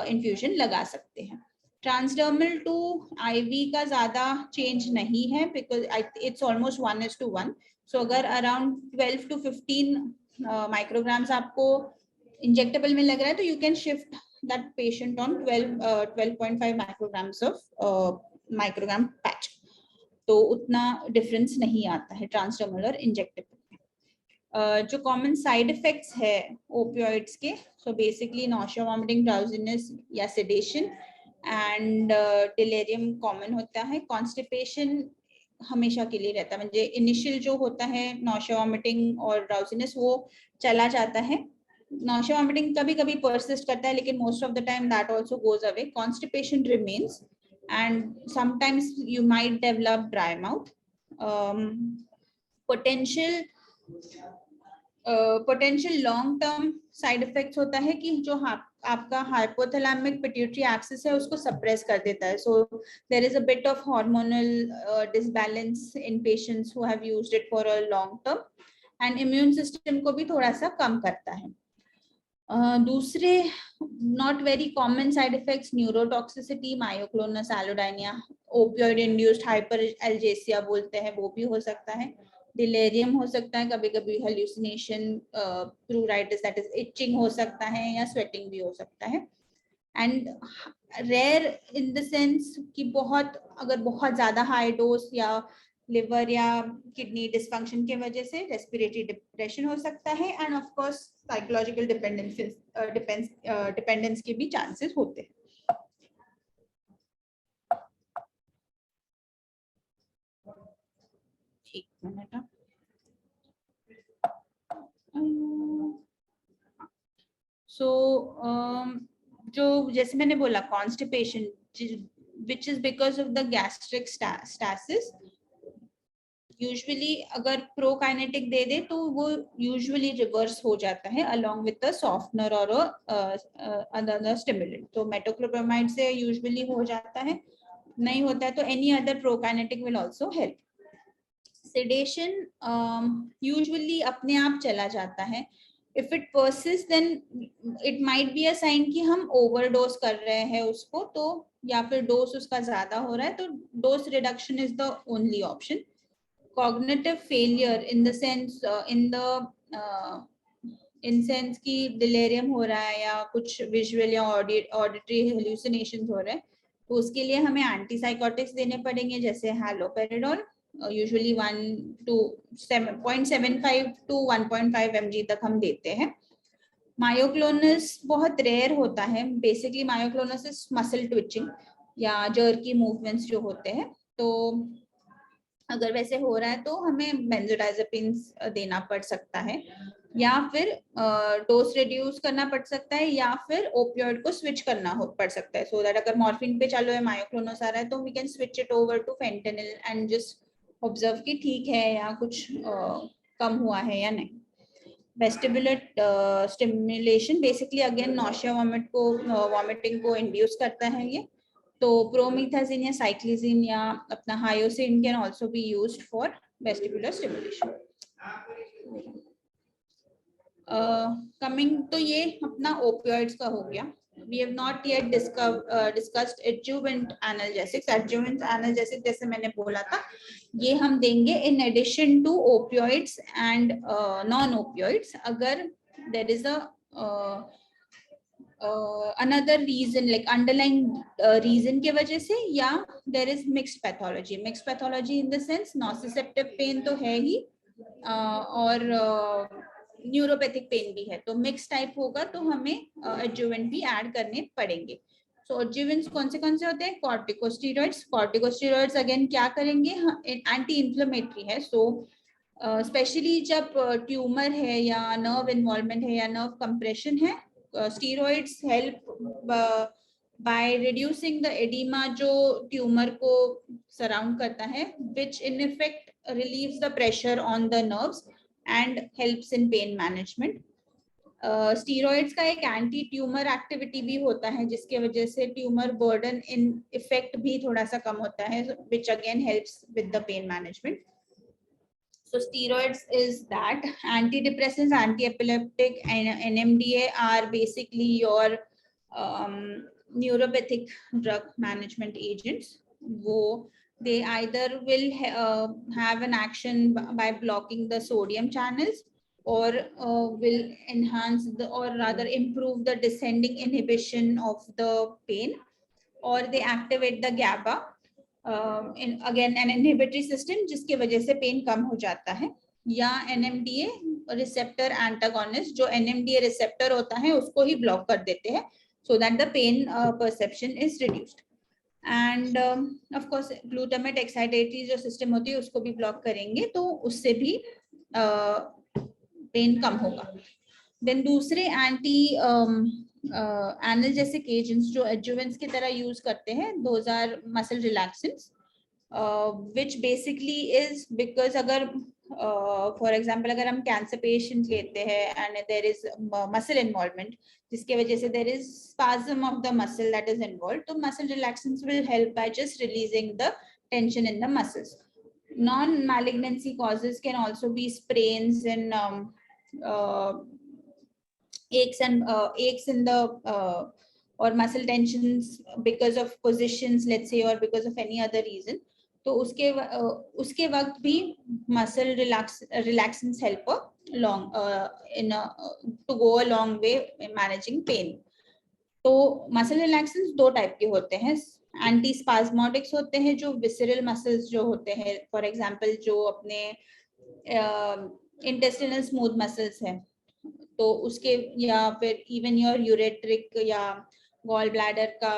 infusion लगा सकते हैं। ट्रांसडर्मल टू आईवी का ज्यादा चेंज नहीं है, बिकॉज इट्स ऑलमोस्ट 1:1। सो अगर अराउंड 12 to 15 माइक्रोग्राम्स आपको इंजेक्टेबल में लग रहा है, तो you can shift that patient on 12.5 micrograms of microgram patch. तो उतना डिफरेंस नहीं आता है ट्रांसडर्मल और इंजेक्टेबल में। जो कॉमन साइड इफेक्ट्स है ओपियोइड्स के, so basically nausea, vomiting, drowsiness या सेडेशन एंड डिलेरियम कॉमन होता है। कॉन्स्टिपेशन हमेशा के लिए रहता है, म्हणजे इनिशियल जो होता है नॉशिया, वॉमिटिंग और ड्राउजीनेस वो चला जाता है। नॉशिया, वॉमिटिंग कभी कभी परसिस्ट करता है, लेकिन most of the time that also goes away. Constipation remains and sometimes you might develop dry mouth. Potential long term side effects होता है कि जो आपका हाइपोथैलेमिक पिट्यूटरी एक्सिस है उसको सप्रेस कर देता है। So there is a bit of hormonal disbalance in patients who have used it for a long term, and immune system को भी थोड़ा सा कम करता है। दूसरे not very common side effects, neurotoxicity, myoclonus, allodynia, opioid induced hyperalgesia बोलते हैं, वो भी हो सकता है। डिलेरियम हो सकता है, कभी कभी hallucination, pruritus that is itching हो सकता है, या स्वेटिंग भी हो सकता है। And rare in the sense कि अगर बहुत ज्यादा हाई डोज या लिवर या किडनी डिसफंक्शन के वजह से रेस्पिरेटरी डिप्रेशन हो सकता है, and of course psychological dependence के भी चांसेस होते हैं। एक मिनट। सो जो जैसे मैंने बोला constipation, which is because of the gastric stasis, usually अगर प्रोकाइनेटिक दे दे तो वो यूजुअली रिवर्स हो जाता है अलोंग विद द सॉफ्टनर और अदर स्टिमुलेंट। तो मेटोक्लोप्रामाइड से यूजुअली हो जाता है, नहीं होता है तो any other prokinetic will also help. Sedation usually अपने आप चला जाता है। If it persist then it might be a sign कि हम ओवरडोज कर रहे हैं उसको, तो या फिर डोज उसका ज्यादा हो रहा है, तो dose reduction is the only option. Cognitive failure in the sense in sense की डिलेरियम हो रहा है या कुछ विजुअल या ऑडिटरी हेलुसिनेशंस हो रहे हैं, तो उसके लिए हमें एंटीसाइकोटिक्स देने पड़ेंगे जैसे हैलोपेरिडोल, यूजुअली 0.75 to 1.5 mg तक हम देते हैं। मायोक्लोनस बहुत रेयर होता है। Basically myoclonus is muscle twitching या जर्की मूवमेंट्स जो होते हैं, तो अगर वैसे हो रहा है तो हमें बेंजोडाइजेपिन्स देना पड़ सकता है, या फिर डोज रिड्यूस करना पड़ सकता है, या फिर ओपियोइड को स्विच करना पड़ सकता है, सो दैट अगर मॉर्फिन पे चालू है मायोक्लोनस आ रहा है तो we can switch it over to fentanyl and just observe कि ठीक है या कुछ कम हुआ है या नहीं। Vestibular stimulation basically again nausea vomiting को इंड्यूस करता है ये, तो प्रोमिथाजिन या साइक्लिजिन या अपना hyoscine can also be used for vestibular stimulation. Coming तो ये अपना ओपियोइड्स का हो गया। We have not yet discussed adjuvant analgesics. Adjuvant analgesics जैसे मैंने बोला था, ये हम देंगे in addition to opioids and non-opioids अगर there is a another reason like underlying reason के वजह से, या there is mixed pathology. Mixed pathology in the sense nociceptive pain तो है ही और न्यूरोपैथिक पेन भी है, तो मिक्स टाइप होगा तो हमें एडजुवेंट भी ऐड करने पड़ेंगे। सो एडजुवेंट्स कौन से होते हैं? कॉर्टिकोस्टेरॉइड्स। कॉर्टिकोस्टेरॉइड्स अगेन क्या करेंगे? एंटी इंफ्लेमेटरी है, सो स्पेशली जब ट्यूमर है या नर्व इन्वॉल्वमेंट है या नर्व कंप्रेशन है, steroids help by reducing the oedema जो ट्यूमर को सराउंड करता है, which in effect relieves the pressure on the nerves and helps in pain management. Steroids का एक एंटी ट्यूमर एक्टिविटी भी होता है जिसके वजह से ट्यूमर बर्डन इन इफेक्ट भी थोड़ा सा कम होता है, which again helps with the pain management. So steroids is that. Antidepressants, anti-epileptic and NMDA are basically your neuropathic drug management agents. वो they either will have an action by blocking the sodium channels, or will enhance the, or rather improve the descending inhibition of the pain, or they activate the GABA, in again an inhibitory system जिसकी वजह से pen कम हो जाता है, या NMDA receptor antagonist जो NMDA receptor होता है उसको ही ब्लॉक कर देते हैं, so that the pain perception is reduced. And of course glutamate excitatory जो सिस्टम होती है उसको भी ब्लॉक करेंगे तो उससे भी पेन कम होगा। देन दूसरे एंटी एनाल्जेसिक एजेंट्स जो एडजुवेंट्स की तरह यूज करते हैं, those are muscle relaxants, which basically is because अगर फॉर एग्जाम्पल अगर हम कैंसर पेशेंट लेते हैं and there is muscle involvement जिसके वजह से there is spasm of the muscle that is involved, तो muscle relaxants will help by just releasing the tension in the muscles. Non-malignancy causes can also be sprains and aches in the or muscle tensions because of positions, let's say, or because of any other reason. तो उसके वक्त भी muscle relaxants help to go a long way in managing pain. तो muscle relaxants दो type के होते हैं, anti स्पाज्मोटिक्स होते हैं जो विसरल मसल्स जो होते हैं, फॉर एग्जांपल जो अपने इंटेस्टिनल स्मूथ मसल्स हैं तो उसके, या फिर इवन योर यूरेट्रिक या गॉल ब्लैडर का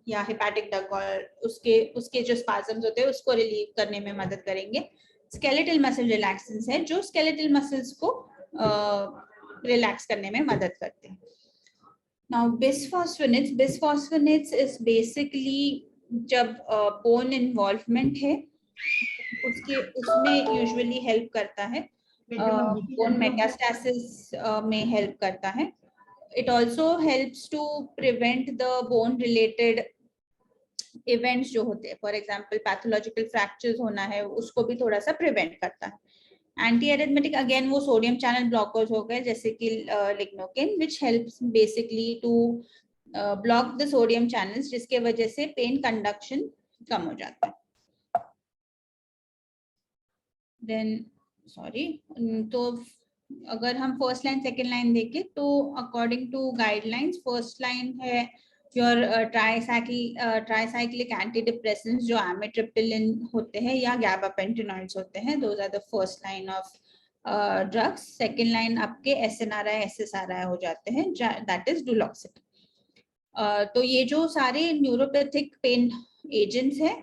या हेपेटिक डक्ट और उसके जो स्पाज्म्स होते हैं उसको रिलीव करने में मदद करेंगे। स्केलेटल मसल रिलैक्सेंट्स है जो स्केलेटल मसल्स को रिलैक्स करने में मदद करते हैं। नाउ बिसफॉस्फोनेट्स इज बेसिकली जब बोन इन्वॉल्वमेंट है उसमें यूजुअली हेल्प करता है, बोन मेटास्टेसिस में हेल्प करता है. It also helps to prevent the bone related events जो होते हैं, फॉर एग्जाम्पल पैथोलॉजिकल फ्रैक्चर्स होना है, उसको भी थोड़ा सा प्रिवेंट करता है. एंटी एरिथमेटिक अगेन वो सोडियम चैनल ब्लॉकर्स हो गए जैसे कि lignocaine, which helps basically to block the sodium channels, जिसके वजह से पेन कंडक्शन कम हो जाता है. देन सॉरी, तो अगर हम फर्स्ट लाइन सेकेंड लाइन देखें तो according to guidelines first line है योर ट्राइसाइक्लिक एंटीडिप्रेसेंट्स जो एमिट्रिप्टिलिन होते हैं या गैबापेंटेनॉइड्स होते हैं, those are the first line of drugs. Second line आपके SNRI SSRI हो जाते हैं, दैट इज डुलोक्सिन. तो ये जो सारे न्यूरोपैथिक पेन एजेंट्स हैं,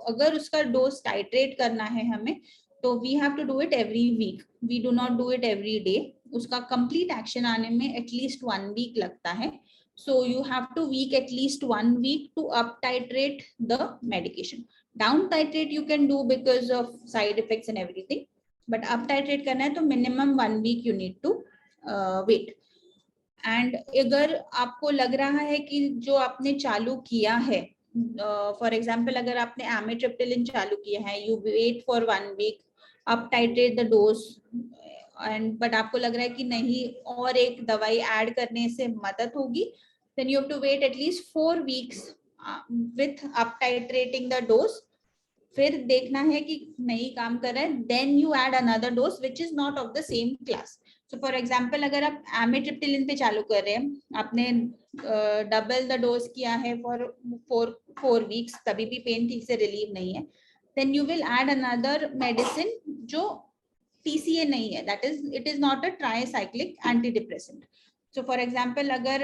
अगर उसका डोज टाइट्रेट करना है हमें तो we have to do it every week, we do not do it every day. उसका कंप्लीट एक्शन आने में एटलीस्ट 1 वीक लगता है. So you have to week at least 1 week to up titrate the medication. Down titrate you can do because of side effects and everything, but up titrate करना है तो minimum 1 week you need to wait. And अगर आपको लग रहा है कि जो आपने चालू किया है, फॉर एग्जाम्पल अगर आपने एमिट्रिप्टिलिन चालू किया है, you wait for 1 week, up titrate the dose, and but आपको लग रहा है कि नहीं और एक दवाई ऐड करने से मदद होगी, then you have to wait at least 4 weeks with up titrating the dose. फिर देखना है कि नहीं काम कर रहा है, then you add another dose which is not of the same class. So for example अगर आप एमिट्रिप्टिलिन पे चालू कर रहे हैं, आपने डबल द डोज किया है for 4 weeks, तभी भी पेन ठीक से रिलीव नहीं है, then you will add another medicine जो TCA नहीं है, that is it is not a tricyclic antidepressant. So for example अगर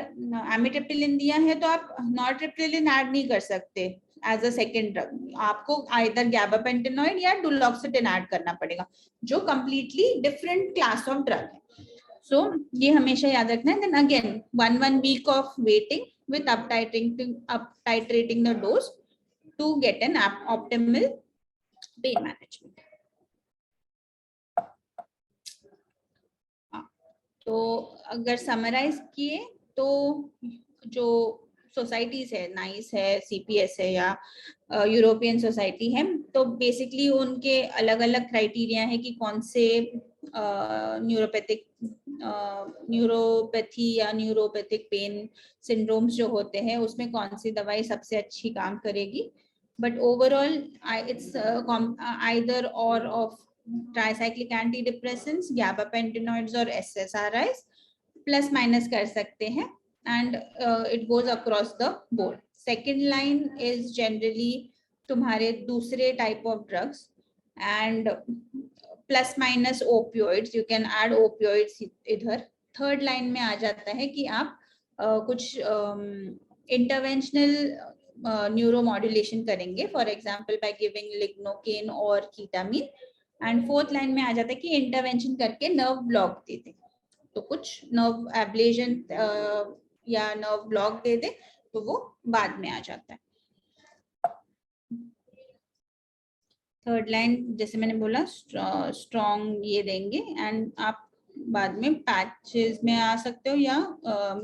एमिट्रिप्टिलिन दिया है तो आप नॉरट्रिप्टिलिन ऐड नहीं कर सकते एज अ सेकेंड ड्रग, आपको आइदर गैबापेंटेनॉइड या डुलोक्सिटिन ऐड करना पड़ेगा जो completely different class of drug है. सो ये हमेशा याद रखना है. Then again 1 week of waiting with up titrating the dose to get an optimal pain management. तो अगर समराइज किए तो जो सोसाइटीज है, नाइस है, CPS है या यूरोपियन सोसाइटी है, तो बेसिकली उनके अलग अलग क्राइटेरिया है कि कौन से न्यूरोपैथी या न्यूरोपैथिक पेन सिंड्रोम्स जो होते हैं उसमें कौन सी दवाई सबसे अच्छी काम करेगी. बट ओवरऑल इट्स आइदर और ऑफ ट्राइसाइक्लिक एंटीडिप्रेसेंट्स, गैबापेंटेनॉइड्स और SSRIs प्लस माइनस कर सकते हैं, and it goes across the board. Second line is generally तुम्हारे दूसरे type of drugs and plus minus opioids, you can add opioids इधर. Third line में आ जाता है कि आप कुछ इंटरवेंशनल न्यूरोमॉड्यूलेशन करेंगे, for example by giving lignocaine और कीटामिन. एंड फोर्थ लाइन में आ जाता है कि इंटरवेंशन करके नर्व ब्लॉक दे दे, तो कुछ नर्व एब्लेशन या नर्व ब्लॉक दे दे, तो वो बाद में आ जाता है. थर्ड लाइन जैसे मैंने बोला स्ट्रॉन्ग ये देंगे, एंड आप बाद में पैचेस में आ सकते हो या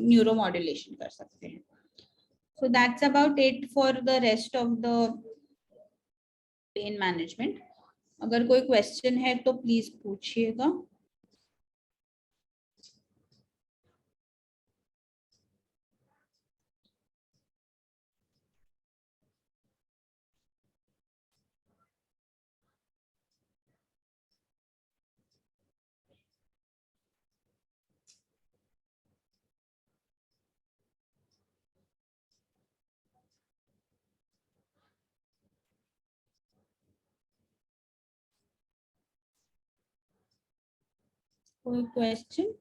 न्यूरोमॉड्यूलेशन कर सकते हैं. So that's about it for the rest of the pain management. अगर कोई क्वेश्चन है तो प्लीज पूछिएगा. कोई क्वेश्चन?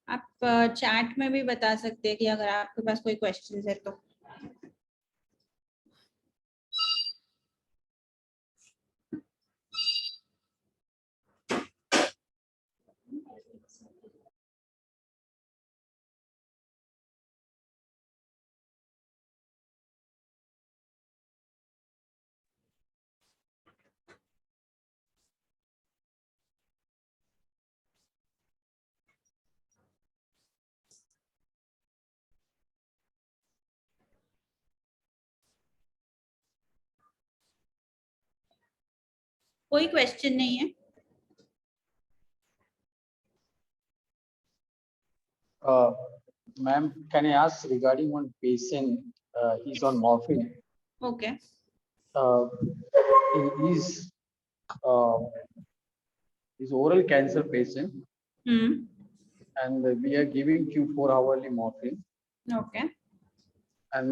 आप चैट में भी बता सकते हैं कि अगर आपके पास कोई क्वेश्चन है तो। कोई क्वेश्चन नहीं है? Uh, Ma'am, can I ask regarding one patient? He's on morphine. Okay He's uh, he's oral cancer patient, and we are giving Q4 hourly morphine, okay and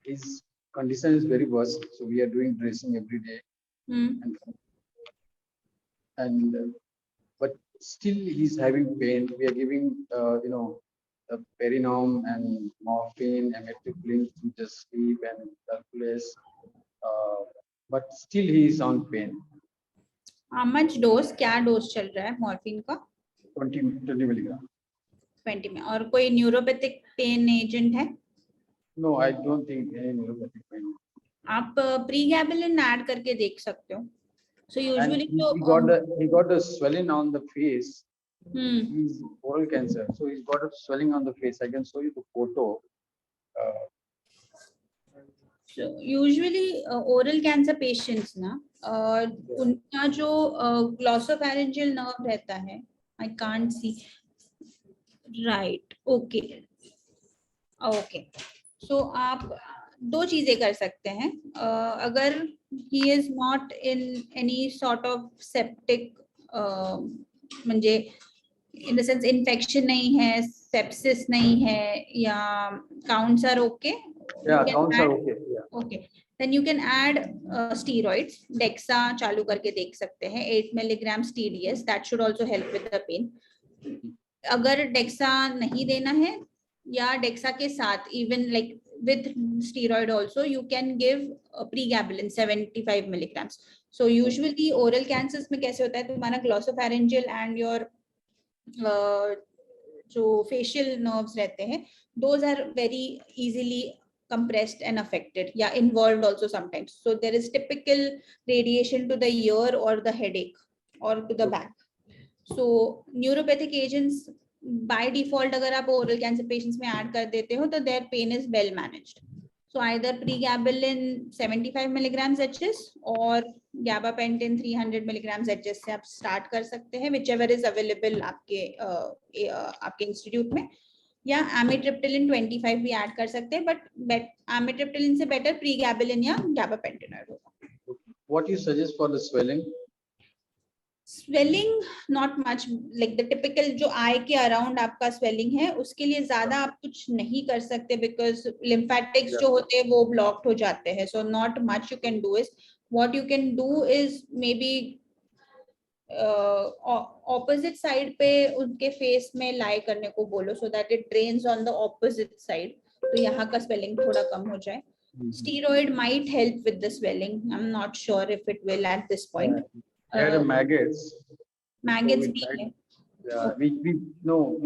his condition is very worse. So we are doing dressing every day, and but still he's having pain. We are giving the Perinom and morphine, amitriptyline to just sleep and Hercules, but still he is on pain. How much dose, क्या dose चल रहा है morphine का? 20 milligram. 20 में। और कोई neuropathic pain agent है? No, I don't think any neuropathic pain. आप प्रीगैबलिन ऐड करके देख सकते हो। सो And यूजुअली he, जो he got the swelling on the face. He's oral cancer, so he's got a swelling on the face. I can show you the photo. Usually oral cancer patients ना उनका जो glossopharyngeal nerve रहता है, I can't see right. Okay okay, so आप दो चीजें कर सकते हैं। अगर he is not in any sort of septic, म्हणजे इन द सेंस इन्फेक्शन नहीं है, सेप्सिस नहीं है, या counts are okay, Yeah, counts are okay. Yeah. Okay, then you can add steroids. Dexa चालू करके देख सकते हैं, 8 milligram TDS, that should also help with the pain. अगर डेक्सा नहीं देना है या डेक्सा के साथ even like with steroid also you can give pregabalin 75 milligrams. So usually oral cancers में कैसे होता है, तुम्हारा ग्लॉसोफैरिंजियल एंड योर जो फेशियल नर्व्स रहते हैं, those are very easily compressed and affected, yeah, involved also sometimes. So there is typical radiation to the ear or the headache or to the back. So neuropathic agents by default अगर आप oral cancer patients में add कर देते हो तो their pain is well managed. So either pregabalin 75 milligrams HS or gabapentin 300 milligrams HS से आप start कर सकते हैं, whichever is available आपके institute में, या एमिट्रिप्टिलिन 25 भी ऐड कर सकते हैं, बट एमिट्रिप्टिलिन से बेटर प्रीगैबलिन या गाबापेंटिनॉइड होगा। What you suggest for the swelling? Swelling not much, like the typical जो आई के अराउंड आपका स्वेलिंग है उसके लिए ज्यादा आप कुछ नहीं कर सकते, बिकॉज लिम्फेटिक्स जो होते हैं वो ब्लॉक्ड हो जाते हैं। So not much you can do, is what you can do is may be opposite side पे उनके फेस में लाई करने को बोलो, सो that it drains on the opposite side, तो यहाँ का स्वेलिंग थोड़ा कम हो जाए। Steroid might help with the swelling. I'm not sure if it will at this point. I had a maggots. Maggots So we भी tried- है।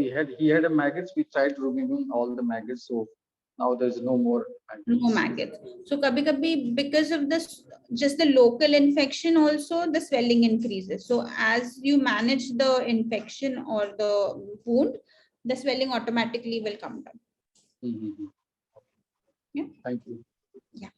Yeah, he had a maggots. We tried removing all the maggots, so now there's no more maggots. No maggots. So कभी-कभी because of this, just the local infection also the swelling increases. So as you manage the infection or the wound, the swelling automatically will come down. Mhm. Yeah. Thank you. Yeah.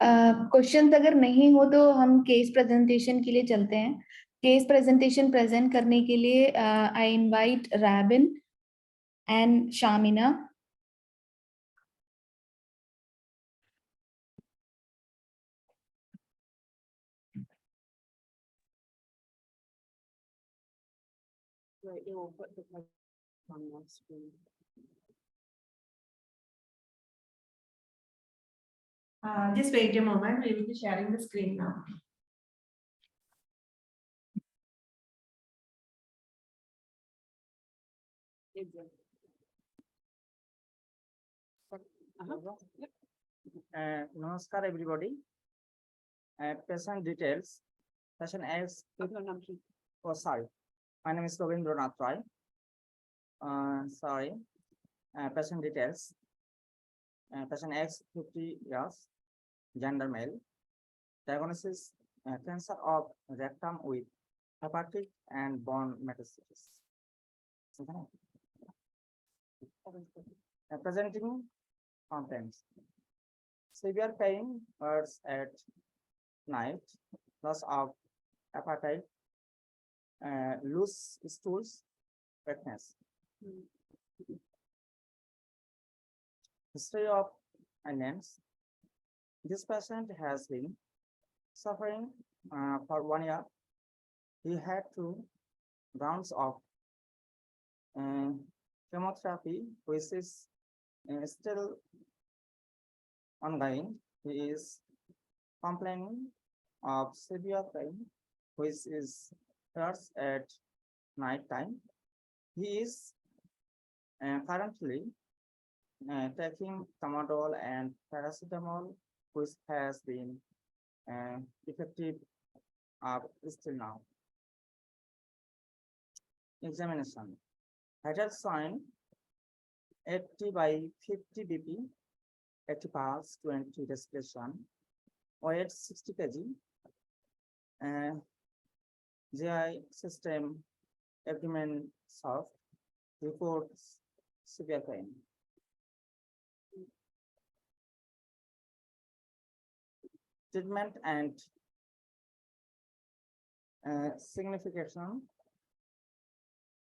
Questions अगर नहीं हो तो हम case presentation के लिए चलते हैं। Case presentation present करने के लिए I invite Rabin and Shamina. Just wait a moment. We will be sharing the screen now. Namaskar everybody. Patient details. Patient X. Oh, sorry. My name is Ravindranath Roy. Sorry. Patient details. Patient X, 50 years, gender male. Diagnosis: cancer of rectum with hepatic and bone metastasis. Presenting complaints: severe pain, hurts at night, loss of appetite, loose stools, weakness. History of ailments: this patient has been suffering for 1 year. He had 2 rounds of chemotherapy, which is still ongoing. He is complaining of severe pain, which is hurts at night time. He is currently taking Tramadol and paracetamol, which has been effective up still now. Examination: vital sign 80 by 50 BP, 80 pulse, 20 respiration, weight 60 kg, GI system abdomen soft, reports severe pain. Treatment and signification: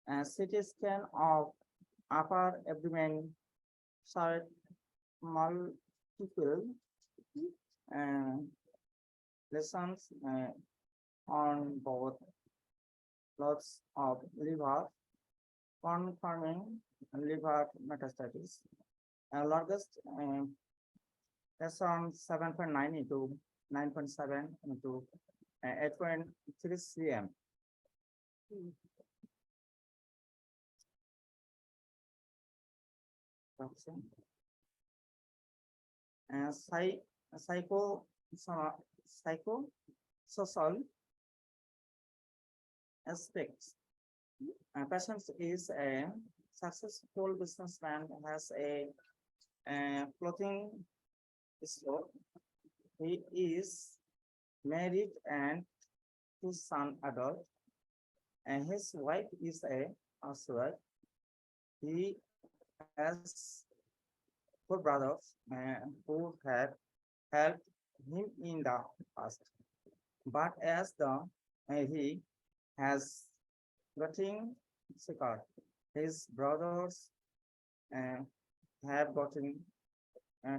CT scan of upper abdomen showed multiple lesions on both lots of liver, confirming liver metastasis. Largest lesion 7.9 into 9.7 into 8.3 cm. Psychosocial aspects: patient is a successful businessman, has a clothing store. He is married and 2 sons adult, and his wife is a housewife. He has 4 brothers who have helped him in the past, but as he has gotten sicker, his brothers have gotten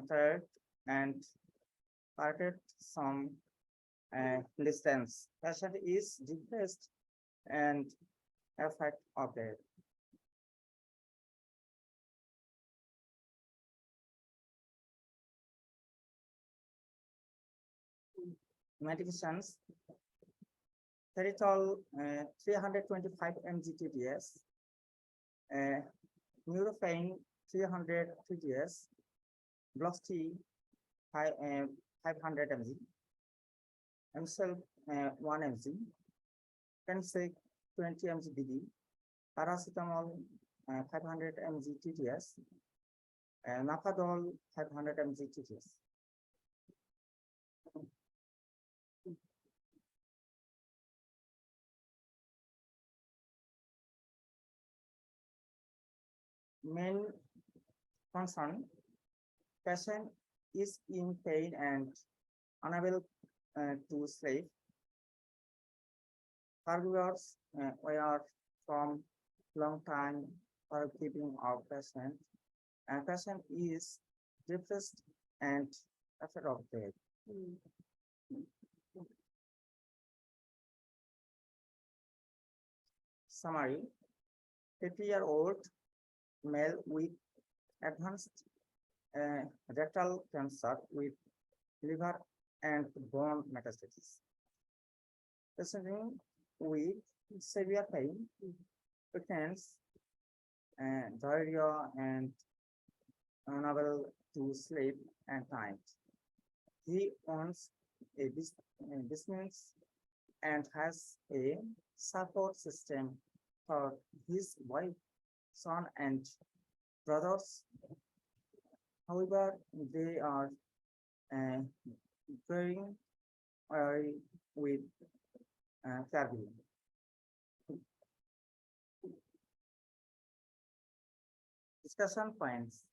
tired and parted some distance. Patient is depressed and afraid of death. Medications: Teritol 325 mg TDS, Nurofen 300 TDS, Bloxti 500 mg, Emsel 1 mg, Pensec 20 mg BD, Paracetamol 500 mg TDS, Napadol 500 mg TDS. Main concern: patient is in pain and unable to sleep. Caregivers were from long time for keeping our patient, and patient is depressed and afraid of death. Summary: 50-year-old male with advanced rectal cancer with liver and bone metastasis. Patient with severe pain, weakness, diarrhea, and unable to sleep at night. He owns a business and has a support system for his wife, son, and brothers. However, they are very with caregiving. Discussion points.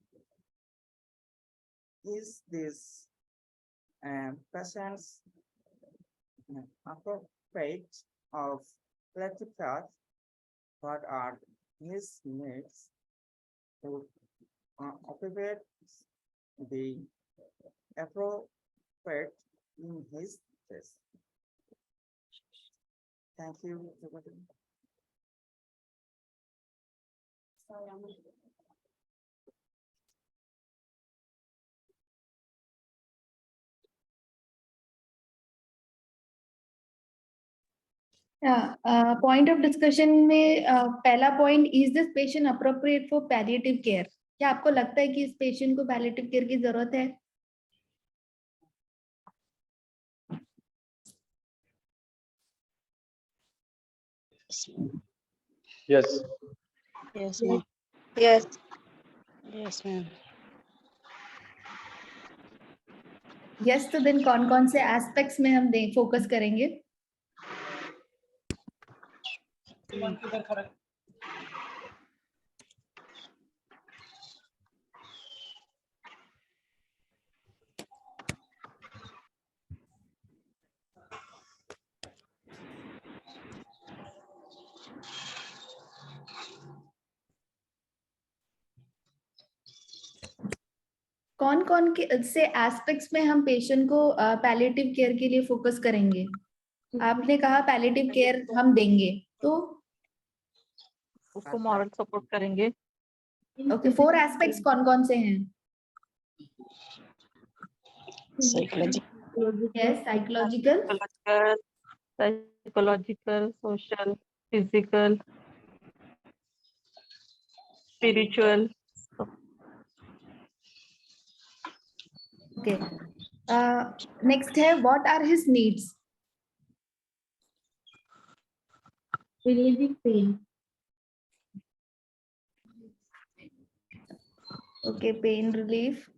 Is this patient's appropriate of collective care? What are his needs to occupy the appropriate in his case? Thank you, everybody. Point of discussion में पहला point, is this patient appropriate for palliative care? क्या आपको लगता है कि इस patient को palliative care की जरूरत है? Yes. Yes, ma'am. Yes. Yes, ma'am. Yes, तो देन कौन कौन से एस्पेक्ट्स में हम फोकस करेंगे? कौन कौन के से एस्पेक्ट्स में हम पेशेंट को पैलिएटिव केयर के लिए फोकस करेंगे? आपने कहा पैलिएटिव केयर हम देंगे, तो उसको मॉरल सपोर्ट करेंगे। ओके, 4 एस्पेक्ट्स कौन कौन से हैं? Psychological. Yes, psychological, psychological, social, physical, spiritual. Okay. Next है, what are his needs? Relieving pain. Okay, pain relief.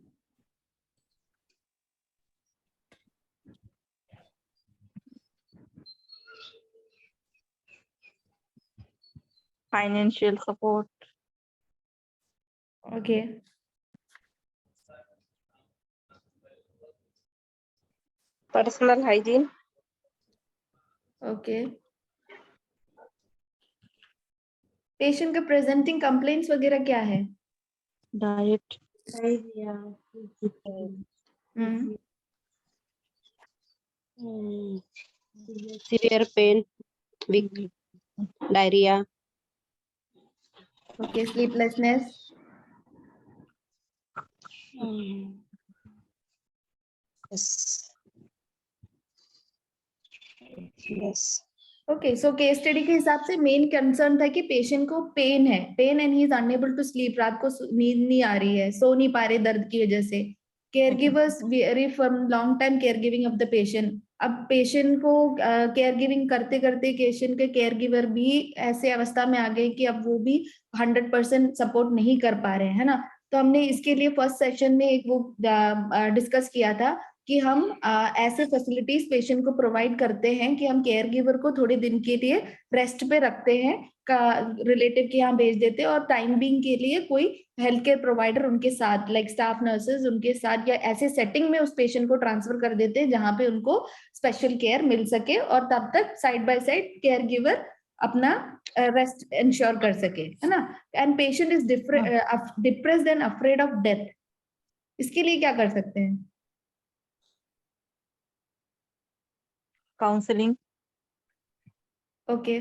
Financial support. Okay, Personal hygiene. Okay. Patient का प्रेजेंटिंग कंप्लेंट्स वगैरह क्या है? Diet, Severe pain, weak, diarrhea. Okay, sleeplessness. Yes. Yes. Okay, so case study के हिसाब से main concern था कि patient को पेन है, pain and he is unable to sleep, रात को नींद नहीं आ रही है, सो नहीं पा रहे दर्द की वजह से। Care givers very from long time care giving of the patient. अब पेशेंट को केयर गिविंग करते करते पेशेंट के केयर गिवर भी ऐसे अवस्था में आ गए कि अब वो भी 100% सपोर्ट नहीं कर पा रहे हैं, है ना। तो हमने इसके लिए फर्स्ट सेशन में एक वो डिस्कस किया था कि हम ऐसे फैसिलिटीज पेशेंट को प्रोवाइड करते हैं कि हम केयर गिवर को थोड़े दिन के लिए रेस्ट पे रखते हैं, का रिलेटिव के यहाँ भेज देते हैं, और टाइम बिंग के लिए कोई हेल्थ केयर प्रोवाइडर उनके साथ लाइक स्टाफ नर्सेज उनके साथ या ऐसे सेटिंग में उस पेशेंट को ट्रांसफर कर देते हैं जहाँ पे उनको स्पेशल केयर मिल सके, और तब तक side by side care giver अपना रेस्ट इंश्योर कर सके, है ना। And patient is depressed and afraid of death, इसके लिए क्या कर सकते हैं? काउंसलिंग। ओके,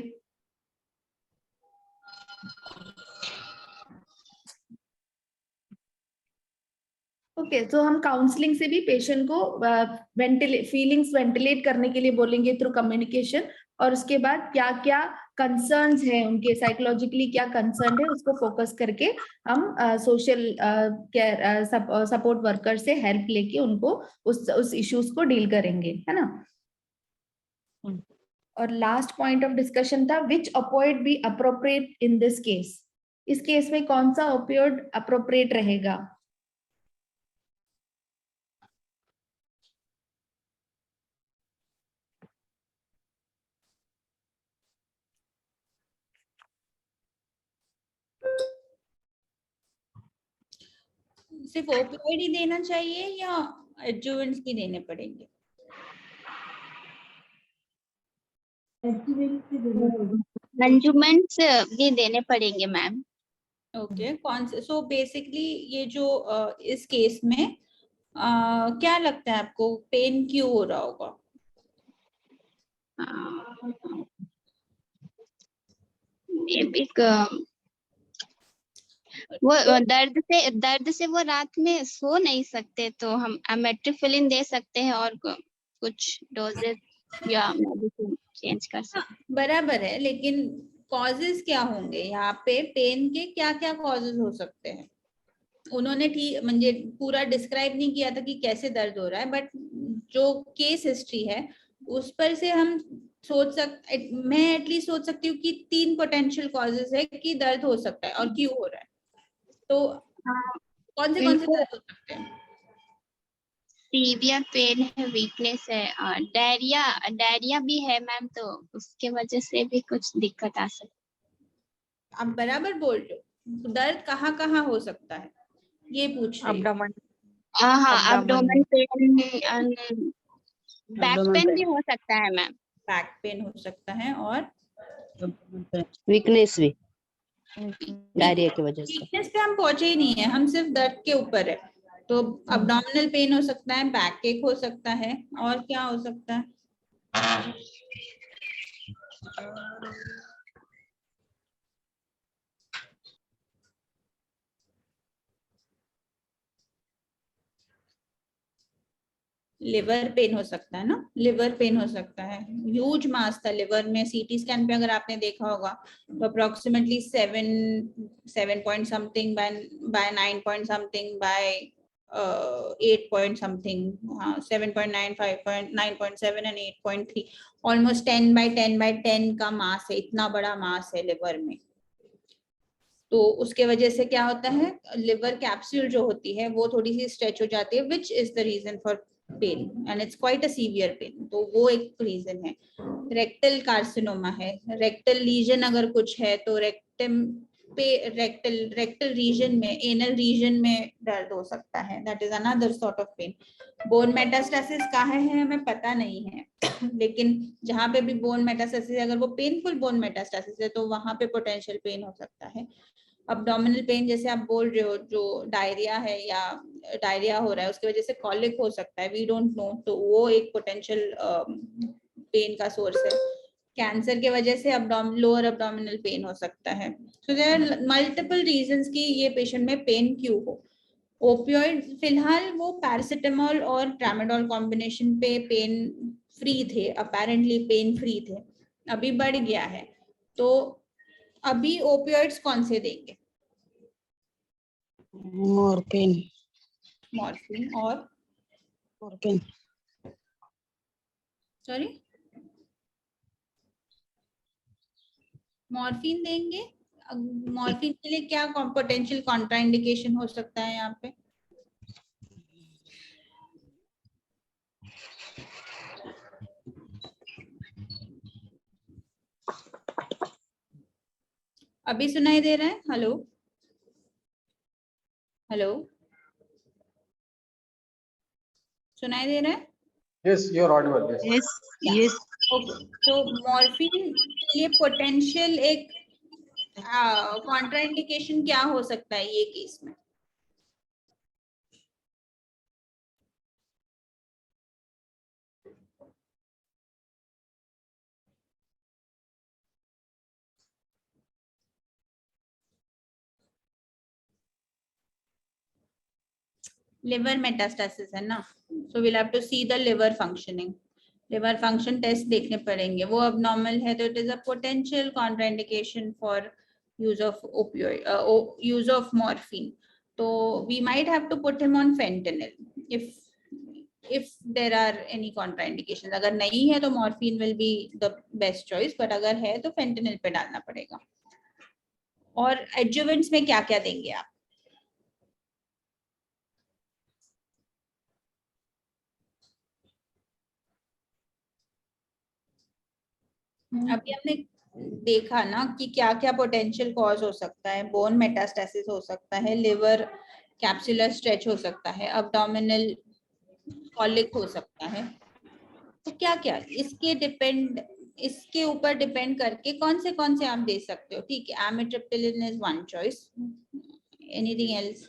ओके, तो हम काउंसलिंग से भी पेशेंट को फीलिंग्स वेंटिलेट करने के लिए बोलेंगे थ्रू कम्युनिकेशन, और उसके बाद क्या क्या कंसर्न्स हैं उनके, साइकोलॉजिकली क्या कंसर्न है, उसको फोकस करके हम सोशल केयर सपोर्ट वर्कर से हेल्प लेके उनको उस इश्यूज को डील करेंगे, है ना। और लास्ट पॉइंट ऑफ डिस्कशन था which opioid be appropriate in this case, इस केस में कौन सा ओपियोइड अप्रोप्रिएट रहेगा? सिर्फ ओपियोइड ही देना चाहिए या एडजुवेंट्स भी देने पड़ेंगे? एडजुवेंट्स भी देने पड़ेंगे मैम। ओके, कौन से? सो बेसिकली ये जो इस केस में क्या लगता है आपको, पेन क्यों हो रहा होगा? वो दर्द से वो रात में सो नहीं सकते, तो हम एमेट्रिफिलिन दे सकते हैं और कुछ डोजेज या मेडिसिन चेंज कर सकते हैं। बराबर है, लेकिन कॉजेज क्या होंगे यहाँ पे? पेन के क्या क्या कॉजेज हो सकते हैं? उन्होंने ठीक म्हणजे पूरा डिस्क्राइब नहीं किया था कि कैसे दर्द हो रहा है, बट जो केस हिस्ट्री है उस पर से हम मैं एटलीस्ट सोच सकती हूँ कि 3 पोटेंशियल कॉजेज है कि दर्द हो सकता है और क्यों हो रहा है। तो कौन से दर्द हो सकते हैं? सीवियर पेन है, वीकनेस है, और डायरिया भी है मैम, तो उसके वजह से भी कुछ दिक्कत आ सकती है। आप बराबर बोल रहे हो, दर्द कहाँ कहाँ हो सकता है ये पूछ रही हूँ। abdomen, हाँ, abdomen, abdomen pain, back pain भी हो सकता है मैम। बैक पेन हो सकता है, और वीकनेस भी डायरिया की वजह से। वीकनेस पे हम पहुंचे ही नहीं है, हम सिर्फ दर्द के ऊपर है। तो अब्डोमिनल पेन हो सकता है, बैक एक हो सकता है, और क्या हो सकता है? लिवर पेन हो सकता है ना, लिवर पेन हो सकता है। ह्यूज मास था लिवर में, सीटी स्कैन पे अगर आपने देखा होगा तो approximately 7 point something bye 9 point something bye 8 point something, 7.9, 9.7 and 8.3, almost 10 का मास है, इतना बड़ा मास है लिवर में। तो उसके वजह से क्या होता है, लिवर कैप्सूल जो होती है वो थोड़ी सी स्ट्रेच हो जाती है, which is the reason for pain and it's quite a severe pain. तो वो एक रीजन है। रेक्टल कार्सिनोमा है, रेक्टल लीजन अगर कुछ है तो रेक्टम पे रेक्टल रीजन में, एनल रीजन में दर्द हो सकता है, that is another sort of pain. Bone metastasis कहाँ है हमें पता नहीं है लेकिन जहाँ पे भी बोन मेटास्टेसिस, अगर वो पेनफुल बोन मेटास्टेसिस है तो वहां पे पोटेंशियल पेन हो सकता है। अब्डोमिनल पेन जैसे आप बोल रहे हो, जो डायरिया है या डायरिया हो रहा है उसकी वजह से कॉलिक हो सकता है, वी डोंट नो, तो वो एक पोटेंशियल पेन का सोर्स है। कैंसर के वजह से लोअर अब्डोमिनल पेन हो सकता है। So there are multiple reasons कि ये पेशेंट में पेन क्यों हो। ओपियोइड फिलहाल वो पैरासिटामोल और ट्रामाडोल कॉम्बिनेशन पे पेन फ्री थे, अपेरेंटली पेन फ्री थे, अभी बढ़ गया है। तो अभी ओपियोइड्स कौन से देंगे? मॉर्फिन। मॉर्फिन और मॉर्फिन सॉरी मॉर्फिन देंगे। मॉर्फिन के लिए क्या पोटेंशियल कॉन्ट्राइंडिकेशन हो सकता है यहाँ पे? अभी सुनाई दे रहा है? हेलो हेलो, सुनाई दे रहा है? Yes, you're audible. Yes. Yes, Yeah. yes. Okay, तो मॉर्फिन के लिए पोटेंशियल एक कॉन्ट्राइंडिकेशन क्या हो सकता है ये केस में? लिवर मेटास्टेसिस है ना, so will have to see the liver functioning, liver function test देखने पड़ेंगे। वो अब नॉर्मल है तो it is a potential contraindication for use of opioid, use of morphine. तो we might have to put him on fentanyl if there are any contraindications. अगर नहीं है तो morphine will be the best choice, but अगर है तो fentanyl पे डालना पड़ेगा। और एडजुवेंट्स में क्या क्या देंगे आप? अभी हमने देखा ना कि क्या क्या पोटेंशियल कॉज हो सकता है। बोन मेटास्टेसिस हो सकता है, लिवर कैप्सुलर स्ट्रेच हो सकता है, अब्डोमिनल कॉलिक हो सकता है। तो क्या क्या इसके ऊपर डिपेंड करके कौन से आप दे सकते हो। ठीक है, amitriptyline is one choice, anything else?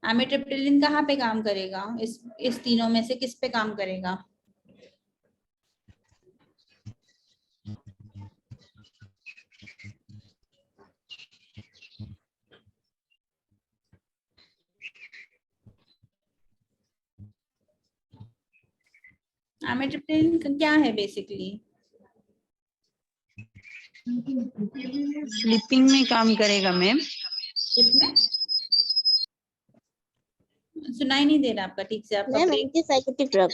Amitriptyline कहाँ पे काम करेगा? इस तीनों में से किस पे काम करेगा? एमिट्रिप्टिलिन क्या है बेसिकली? स्लीपिंग में काम करेगा मैम। इसमें सुनाई नहीं दे रहा आपका ठीक से, आपका एंटीसाइकोटिक ड्रग।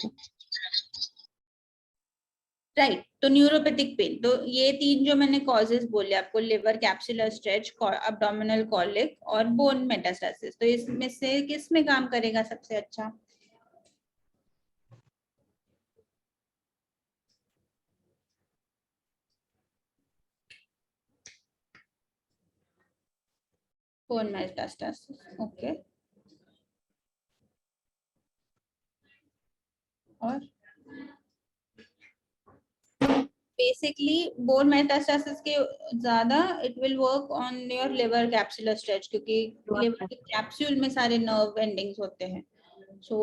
राइट। तो न्यूरोपैथिक पेन, तो ये तीन जो मैंने कॉजेस बोले आपको, liver capsular stretch, abdominal colic और बोन मेटास्टेसिस, तो इसमें से किस में काम करेगा सबसे अच्छा? Bone metastasis, okay. और बेसिकली बोन मेटास्टेसिस के ज्यादा it will work on your liver capsular stretch, क्योंकि लिवर के कैप्सूल में सारे नर्व एंडिंग्स होते हैं, so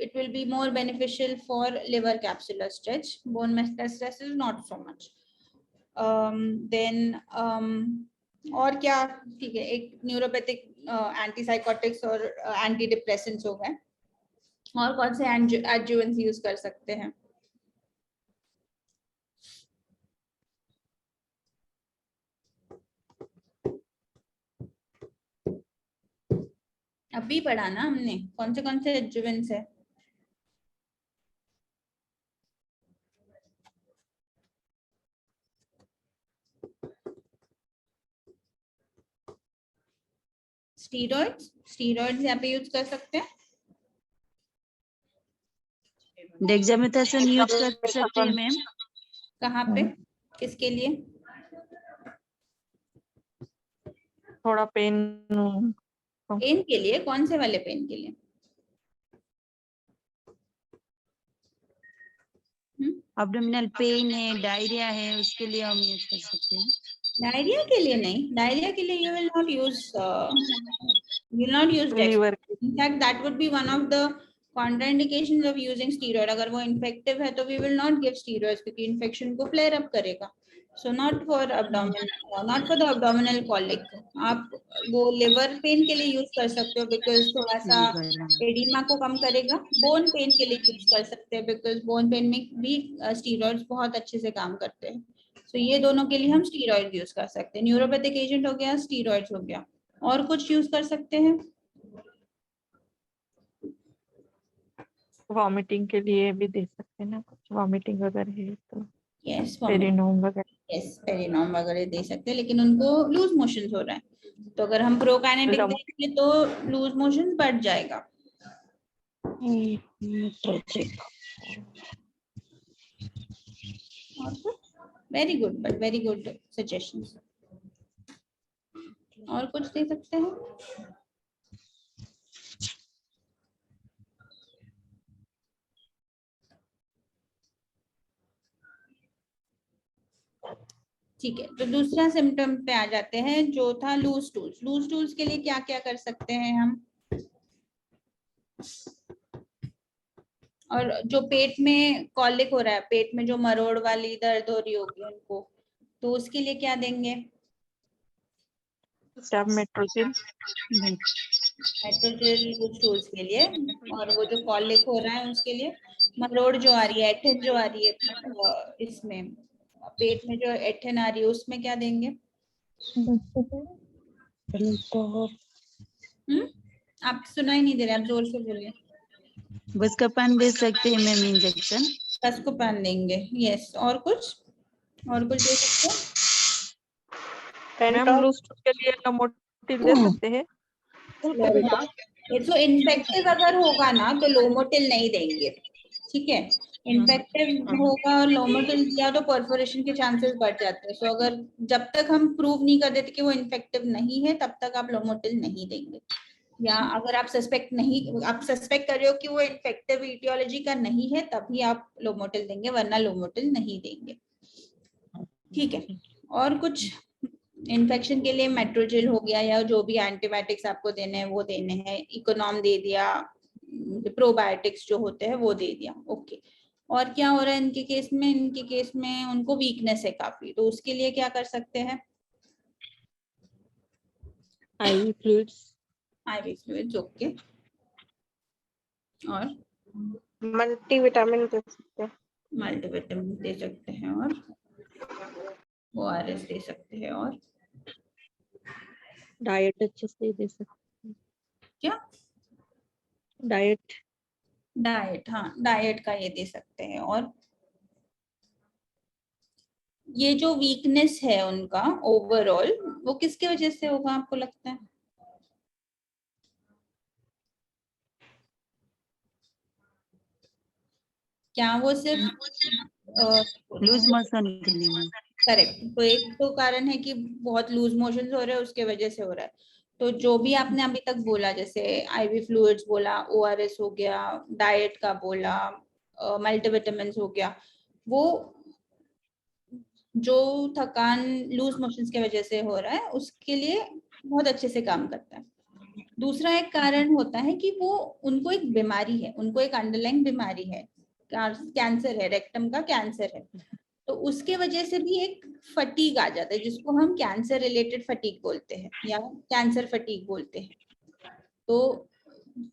it will be more beneficial for liver capsular stretch. Bone metastasis not so much. Then और क्या? ठीक है, एक न्यूरोपैथिक एंटीसाइकोटिक्स और एंटी डिप्रेसेंट्स हो गए। और कौन से एडजुवेंट्स यूज कर सकते हैं? अभी पढ़ा ना हमने कौन से एडजुवेंट्स है। स्टीरॉइड्स यहाँ पे यूज कर सकते हैं। डेक्सामेथासोन यूज कर सकते हैं मैम। कहाँ पे, किसके लिए? थोड़ा पेन के लिए? कौन से वाले पेन के लिए? एब्डोमिनल पेन है, डायरिया है, उसके लिए हम यूज कर सकते हैं। डायरिया के लिए नहीं, डायरिया के लिए you will not use liver Dex. In fact, that would be one of the contraindications of using steroid. अगर वो infective है तो we will not give steroids, क्योंकि infection को flare up करेगा। So not for the abdominal colic. आप वो liver pain के लिए use कर सकते हो, because थोड़ा सा एडिमा को कम करेगा। बोन पेन के लिए यूज कर सकते हैं, बिकॉज बोन पेन में भी स्टीरॉइड्स बहुत अच्छे से काम करते हैं। सो ये दोनों के लिए हम स्टीरॉइड यूज कर सकते हैं। न्यूरोपैथिक एजेंट हो गया, स्टीरॉइड्स हो गया। और कुछ यूज कर सकते हैं? वॉमिटिंग के लिए भी दे सकते हैं ना, कुछ वॉमिटिंग वगैरह है तो यस, पेरिनोम वगैरह। यस, पेरिनोम वगैरह दे सकते हैं, लेकिन उनको लूज मोशंस हो रहा है, तो अगर हम प्रोकाइनेटिक देंगे तो लूज मोशंस बढ़ जाएगा। Very good, but very good suggestions. और कुछ दे सकते हैं? ठीक है, तो दूसरा सिम्टम पे आ जाते हैं जो था लूज टूल्स। लूज टूल्स के लिए क्या क्या कर सकते हैं हम? और जो पेट में कॉलिक हो रहा है, पेट में जो मरोड़ वाली दर्द हो रही होगी उनको, तो उसके लिए क्या देंगे? मेट्रोजिल। मेट्रोजिल लूज टूल्स के लिए। और वो जो कॉलिक हो रहा है उसके लिए, मरोड़ जो आ रही है, एठन जो आ रही है इसमें पेट में जो एठन आ रही है उसमें क्या देंगे? आप सुनाई नहीं दे रहे, आप जोर से बोलिए। बुस्कापान दे सकते हैं मैम, इंजेक्शन। बुस्कापान देंगे, यस। और कुछ दे सकते हैं? मैम लूज के लिए लोमोटिल दे सकते हैं। तो इन्फेक्टिव अगर होगा ना तो लोमोटिल नहीं देंगे, ठीक है। इन्फेक्टिव होगा और लोमोटिल दिया तो परफोरेशन के चांसेस बढ़ जाते हैं। सो अगर जब तक हम प्रूव नहीं कर देते कि वो इन्फेक्टिव नहीं है तब तक आप लोमोटिल नहीं देंगे। या अगर आप सस्पेक्ट कर रहे हो कि वो इन्फेक्टिव ईटियोलॉजी का नहीं है तभी आप लोमोटिल देंगे, वरना लोमोटिल नहीं देंगे, ठीक है। और कुछ इन्फेक्शन के लिए मेट्रोजिल हो गया, या जो भी एंटीबायोटिक्स आपको देने हैं वो देने हैं। इकोनॉम दे दिया, प्रोबायोटिक्स जो होते हैं वो दे दिया, ओके। और क्या हो रहा है इनके केस में? इनके केस में उनको वीकनेस है काफी, तो उसके लिए क्या कर सकते हैं? IV fluids. IV fluids, okay. और मल्टीविटामिन दे सकते हैं। मल्टीविटामिन दे सकते हैं, और ORS दे सकते हैं, और डाइट अच्छे से दे सकते हैं। क्या? डाइट, हाँ डाइट का ये दे सकते हैं। और ये जो वीकनेस है उनका ओवरऑल, वो किसकी वजह से होगा आपको लगता है? क्या वो सिर्फ लूज मोशन के लिए मैम। करेक्ट, तो एक तो कारण है कि बहुत लूज मोशंस हो रहे हैं उसके वजह से हो रहा है। तो जो भी आपने अभी तक बोला, जैसे IV फ्लूइड्स बोला, ORS हो गया, डाइट का बोला, मल्टीविटामिन हो गया, वो जो थकान लूज मोशंस की वजह से हो रहा है उसके लिए बहुत अच्छे से काम करता है। दूसरा एक कारण होता है कि वो उनको एक बीमारी है, उनको एक अंडरलाइंग बीमारी है, कैंसर है, रेक्टम का कैंसर है, तो उसके वजह से भी एक फटीग आ जाता है जिसको हम कैंसर रिलेटेड फटीग बोलते हैं या कैंसर फटीग बोलते हैं। तो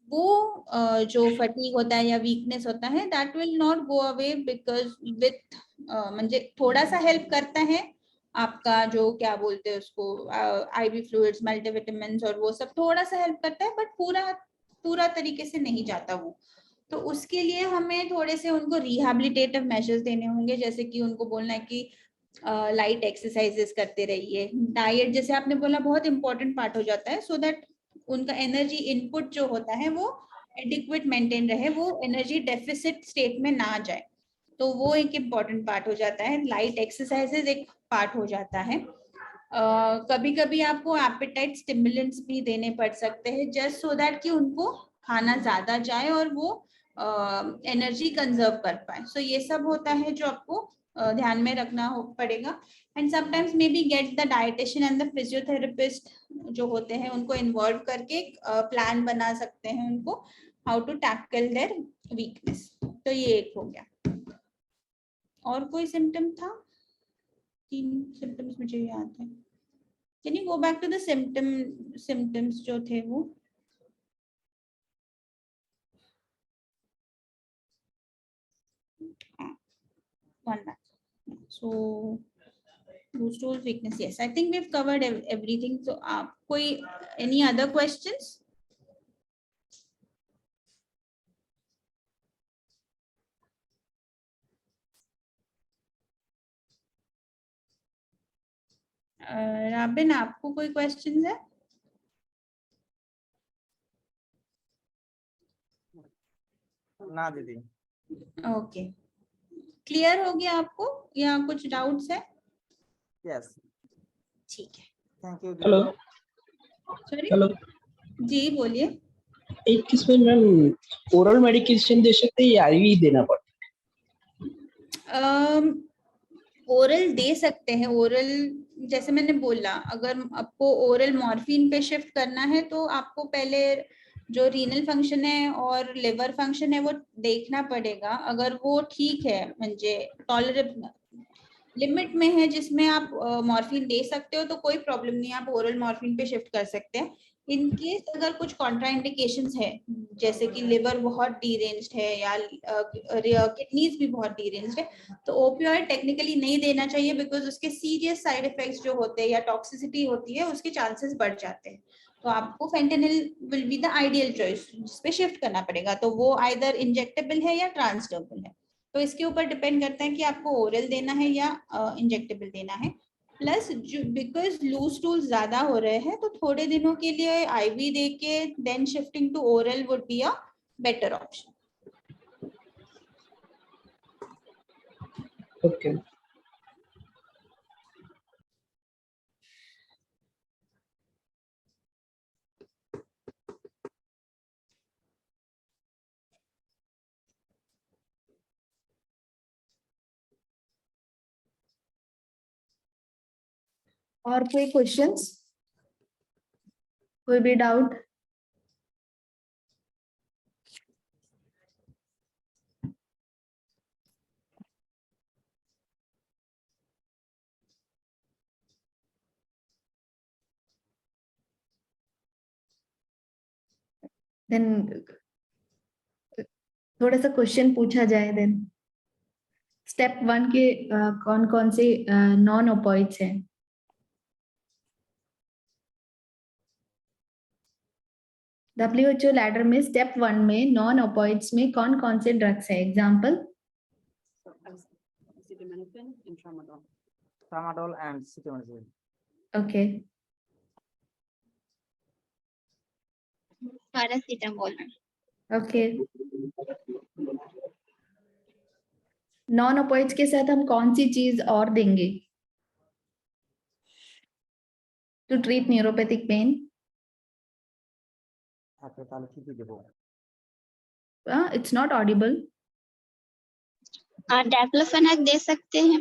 वो जो फटीग होता है या वीकनेस होता है, that will not go away because with म्हणजे थोड़ा सा हेल्प करता है आपका जो क्या बोलते हैं उसको IV फ्लूइड्स, मल्टीविटामिन्स और वो सब थोड़ा सा हेल्प करता है, बट पूरा तरीके से नहीं जाता वो। तो उसके लिए हमें थोड़े से उनको रिहैबिलिटेटिव मेजर्स देने होंगे, जैसे कि उनको बोलना है कि लाइट एक्सरसाइजेस करते रहिए। डाइट जैसे आपने बोला बहुत इंपॉर्टेंट पार्ट हो जाता है, सो दैट उनका एनर्जी इनपुट जो होता है वो एडिक्वेट मेंटेन रहे, वो एनर्जी डेफिसिट स्टेट में ना जाए, तो वो एक इम्पॉर्टेंट पार्ट हो जाता है। लाइट एक्सरसाइजेस एक पार्ट हो जाता है। कभी कभी आपको एपेटाइट स्टिमुलेंट्स भी देने पड़ सकते हैं, जस्ट सो दैट कि उनको खाना ज्यादा जाए और वो एनर्जी कंजर्व कर पाए। सो ये सब होता है जो आपको ध्यान में रखना पड़ेगा। And sometimes may be get the dietitian and the physiotherapist जो होते हैं उनको इन्वॉल्व करके प्लान बना सकते हैं उनको how to tackle their weakness. तो ये एक हो गया। और कोई सिम्टम था? 3 सिम्टम्स मुझे याद है। Can you go back to the symptoms जो थे वो? One back. So loose stools, weakness, yes, I think we've covered everything. So koi any other questions? Rabin, आपको कोई क्वेश्चन है? ना दीदी। ओके, क्लियर हो गया आपको या कुछ डाउट्स है? यस, ठीक है। Thank you. Hello. Sorry hello, जी बोलिए। एक किस्म मैम ओरल मेडिकेशन दे सकते हैं या आईवी देना पड़ता ओरल दे सकते हैं। ओरल जैसे मैंने बोला, अगर आपको ओरल मॉर्फिन पे शिफ्ट करना है तो आपको पहले जो रीनल फंक्शन है और लिवर फंक्शन है वो देखना पड़ेगा। अगर वो ठीक है, म्हणजे टॉलरेबल लिमिट में है जिसमें आप मॉर्फिन दे सकते हो, तो कोई प्रॉब्लम नहीं, आप ओरल मॉर्फिन पे शिफ्ट कर सकते हैं। इन केस अगर कुछ कॉन्ट्राइंडिकेशंस है, जैसे कि लिवर बहुत डीरेंज्ड है या किडनीज भी बहुत डीरेंज्ड है, तो ओपियोइड टेक्निकली नहीं देना चाहिए, बिकॉज उसके सीरियस साइड इफेक्ट्स जो होते हैं या टॉक्सिसिटी होती है उसके चांसेस बढ़ जाते हैं। तो आपको fentanyl will be the ideal choice जिसपे शिफ्ट करना पड़ेगा, तो वो आइदर इंजेक्टेबल है या ट्रांसडर्मल है। तो इसके ऊपर डिपेंड करता है कि आपको ओरल देना है या इंजेक्टेबल देना है। प्लस बिकॉज लूज टूल ज्यादा हो रहे हैं, तो थोड़े दिनों के लिए आईवी दे के then shifting to oral would be a better option. Okay. और कोई क्वेश्चंस, कोई भी डाउट? देन थोड़ा सा क्वेश्चन पूछा जाए। देन स्टेप 1 के कौन कौन से नॉन ओपॉइड्स हैं? WHO लैडर में स्टेप 1 में नॉन ओपॉइड्स में कौन कौन से ड्रग्स है? Example Tramadol and acetaminophen. Okay. Paracetamol. Okay, non opioids के साथ हम कौन सी चीज और देंगे to treat neuropathic pain? It's not audible. Diclofenac दे सकते हैं।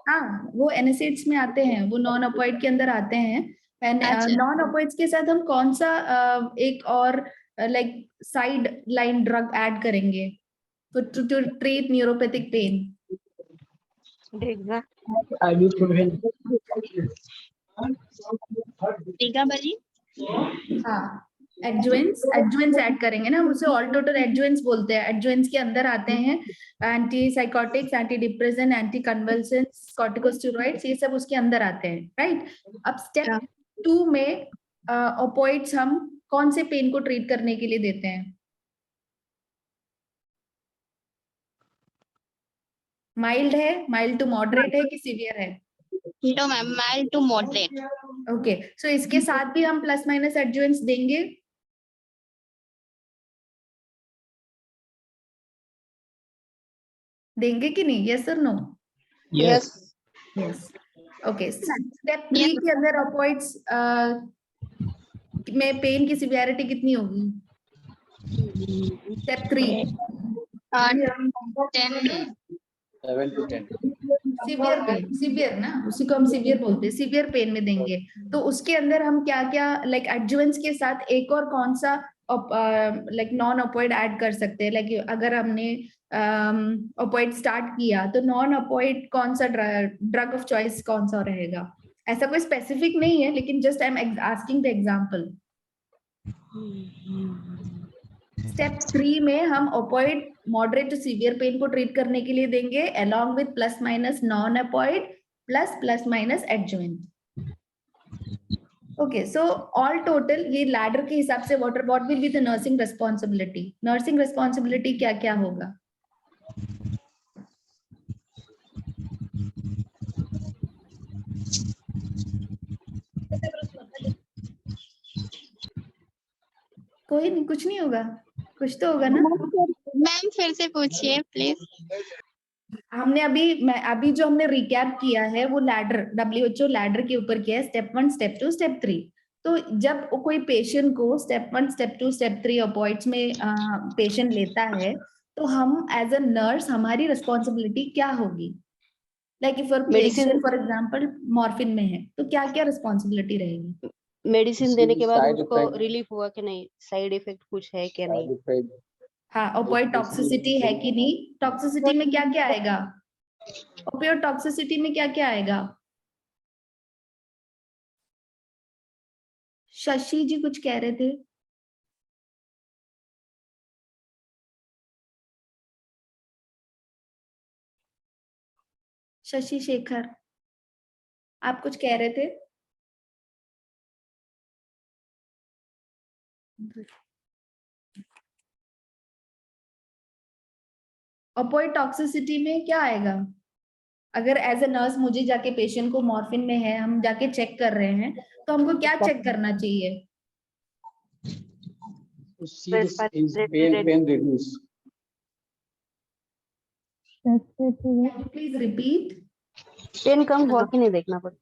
हाँ, वो एनासिड्स में आते हैं, वो नॉन ओपॉइड के अंदर आते हैं। नॉन ओपॉइड्स के साथ हम कौन सा एक और like side line drug add करेंगे टू ट्रीट न्यूरोपैथिक पेन? हाँ, एडजुवेंट्स ऐड करेंगे ना, उसे ऑल टोटल एडजुवेंट्स बोलते हैं। एडजुवेंट्स के अंदर आते हैं antipsychotics, antidepressant, anticonvulsants, corticosteroids, ये सब उसके अंदर आते हैं, राइट? अब स्टेप 2 में ओपॉइड्स हम कौन से पेन को ट्रीट करने के लिए देते हैं? माइल्ड है, माइल्ड टू मॉडरेट है कि सीवियर है? No ma'am, mild to moderate. Okay, so इसके साथ भी हम प्लस माइनस एडजुवेंट्स देंगे? देंगे कि नहीं? यस और no? Yes. Yes. Okay, step 3 के अंदर ओपॉइड्स में पेन की सिवियरिटी कितनी होगी? Step 3 7 to 10. Severe pain, severe ना, उसी को हम सीवियर बोलते हैं, सीवियर पेन में देंगे। तो उसके अंदर हम क्या क्या लाइक एडजुवेंट्स के साथ एक और कौन सा लाइक नॉन ओपॉइड ऐड कर सकते हैं? लाइक अगर हमने ओपॉइड स्टार्ट किया तो नॉन ओपॉइड कौन सा ड्रग ऑफ चॉइस कौन सा रहेगा? ऐसा कोई स्पेसिफिक नहीं है, लेकिन just I am asking the example. Step 3 में हम opioid moderate to severe pain को ट्रीट करने के लिए देंगे, along with plus minus non opioid plus minus adjuvant. Okay, so all total ये लैडर के हिसाब से what will be the nursing responsibility? Nursing responsibility क्या क्या होगा? कोई नहीं, कुछ नहीं होगा, कुछ तो होगा ना? मैम फिर से पूछिए प्लीज। हमने अभी जो हमने रिकैप किया है वो लैडर WHO लैडर के ऊपर किया है, स्टेप 1, स्टेप 2, स्टेप 3। तो जब कोई पेशेंट को स्टेप 1, स्टेप 2, स्टेप 3 अपॉइंट्स में पेशेंट लेता है, तो हम एज अ नर्स हमारी रिस्पॉन्सिबिलिटी क्या होगी? Like if patient for example morphine में है, तो क्या क्या रिस्पॉन्सिबिलिटी रहेगी? मेडिसिन देने के बाद Side उसको effect, रिलीफ हुआ कि नहीं, साइड इफेक्ट कुछ है क्या side नहीं? effect. हाँ, ओपियोइड टॉक्सिसिटी है कि नहीं? टॉक्सिसिटी में क्या क्या आएगा? ओपियोइड टॉक्सिसिटी में क्या क्या आएगा? शशि जी कुछ कह रहे थे। शशि शेखर, आप कुछ कह रहे थे? ओपियोइड टॉक्सिसिटी में क्या आएगा? अगर एज ए नर्स मुझे जाके पेशेंट को मॉर्फिन में है, हम जाके चेक कर रहे हैं, तो हमको क्या चेक करना चाहिए? To see this is pain reduce. Please repeat. Pain कम हुआ कि नहीं देखना पड़ता।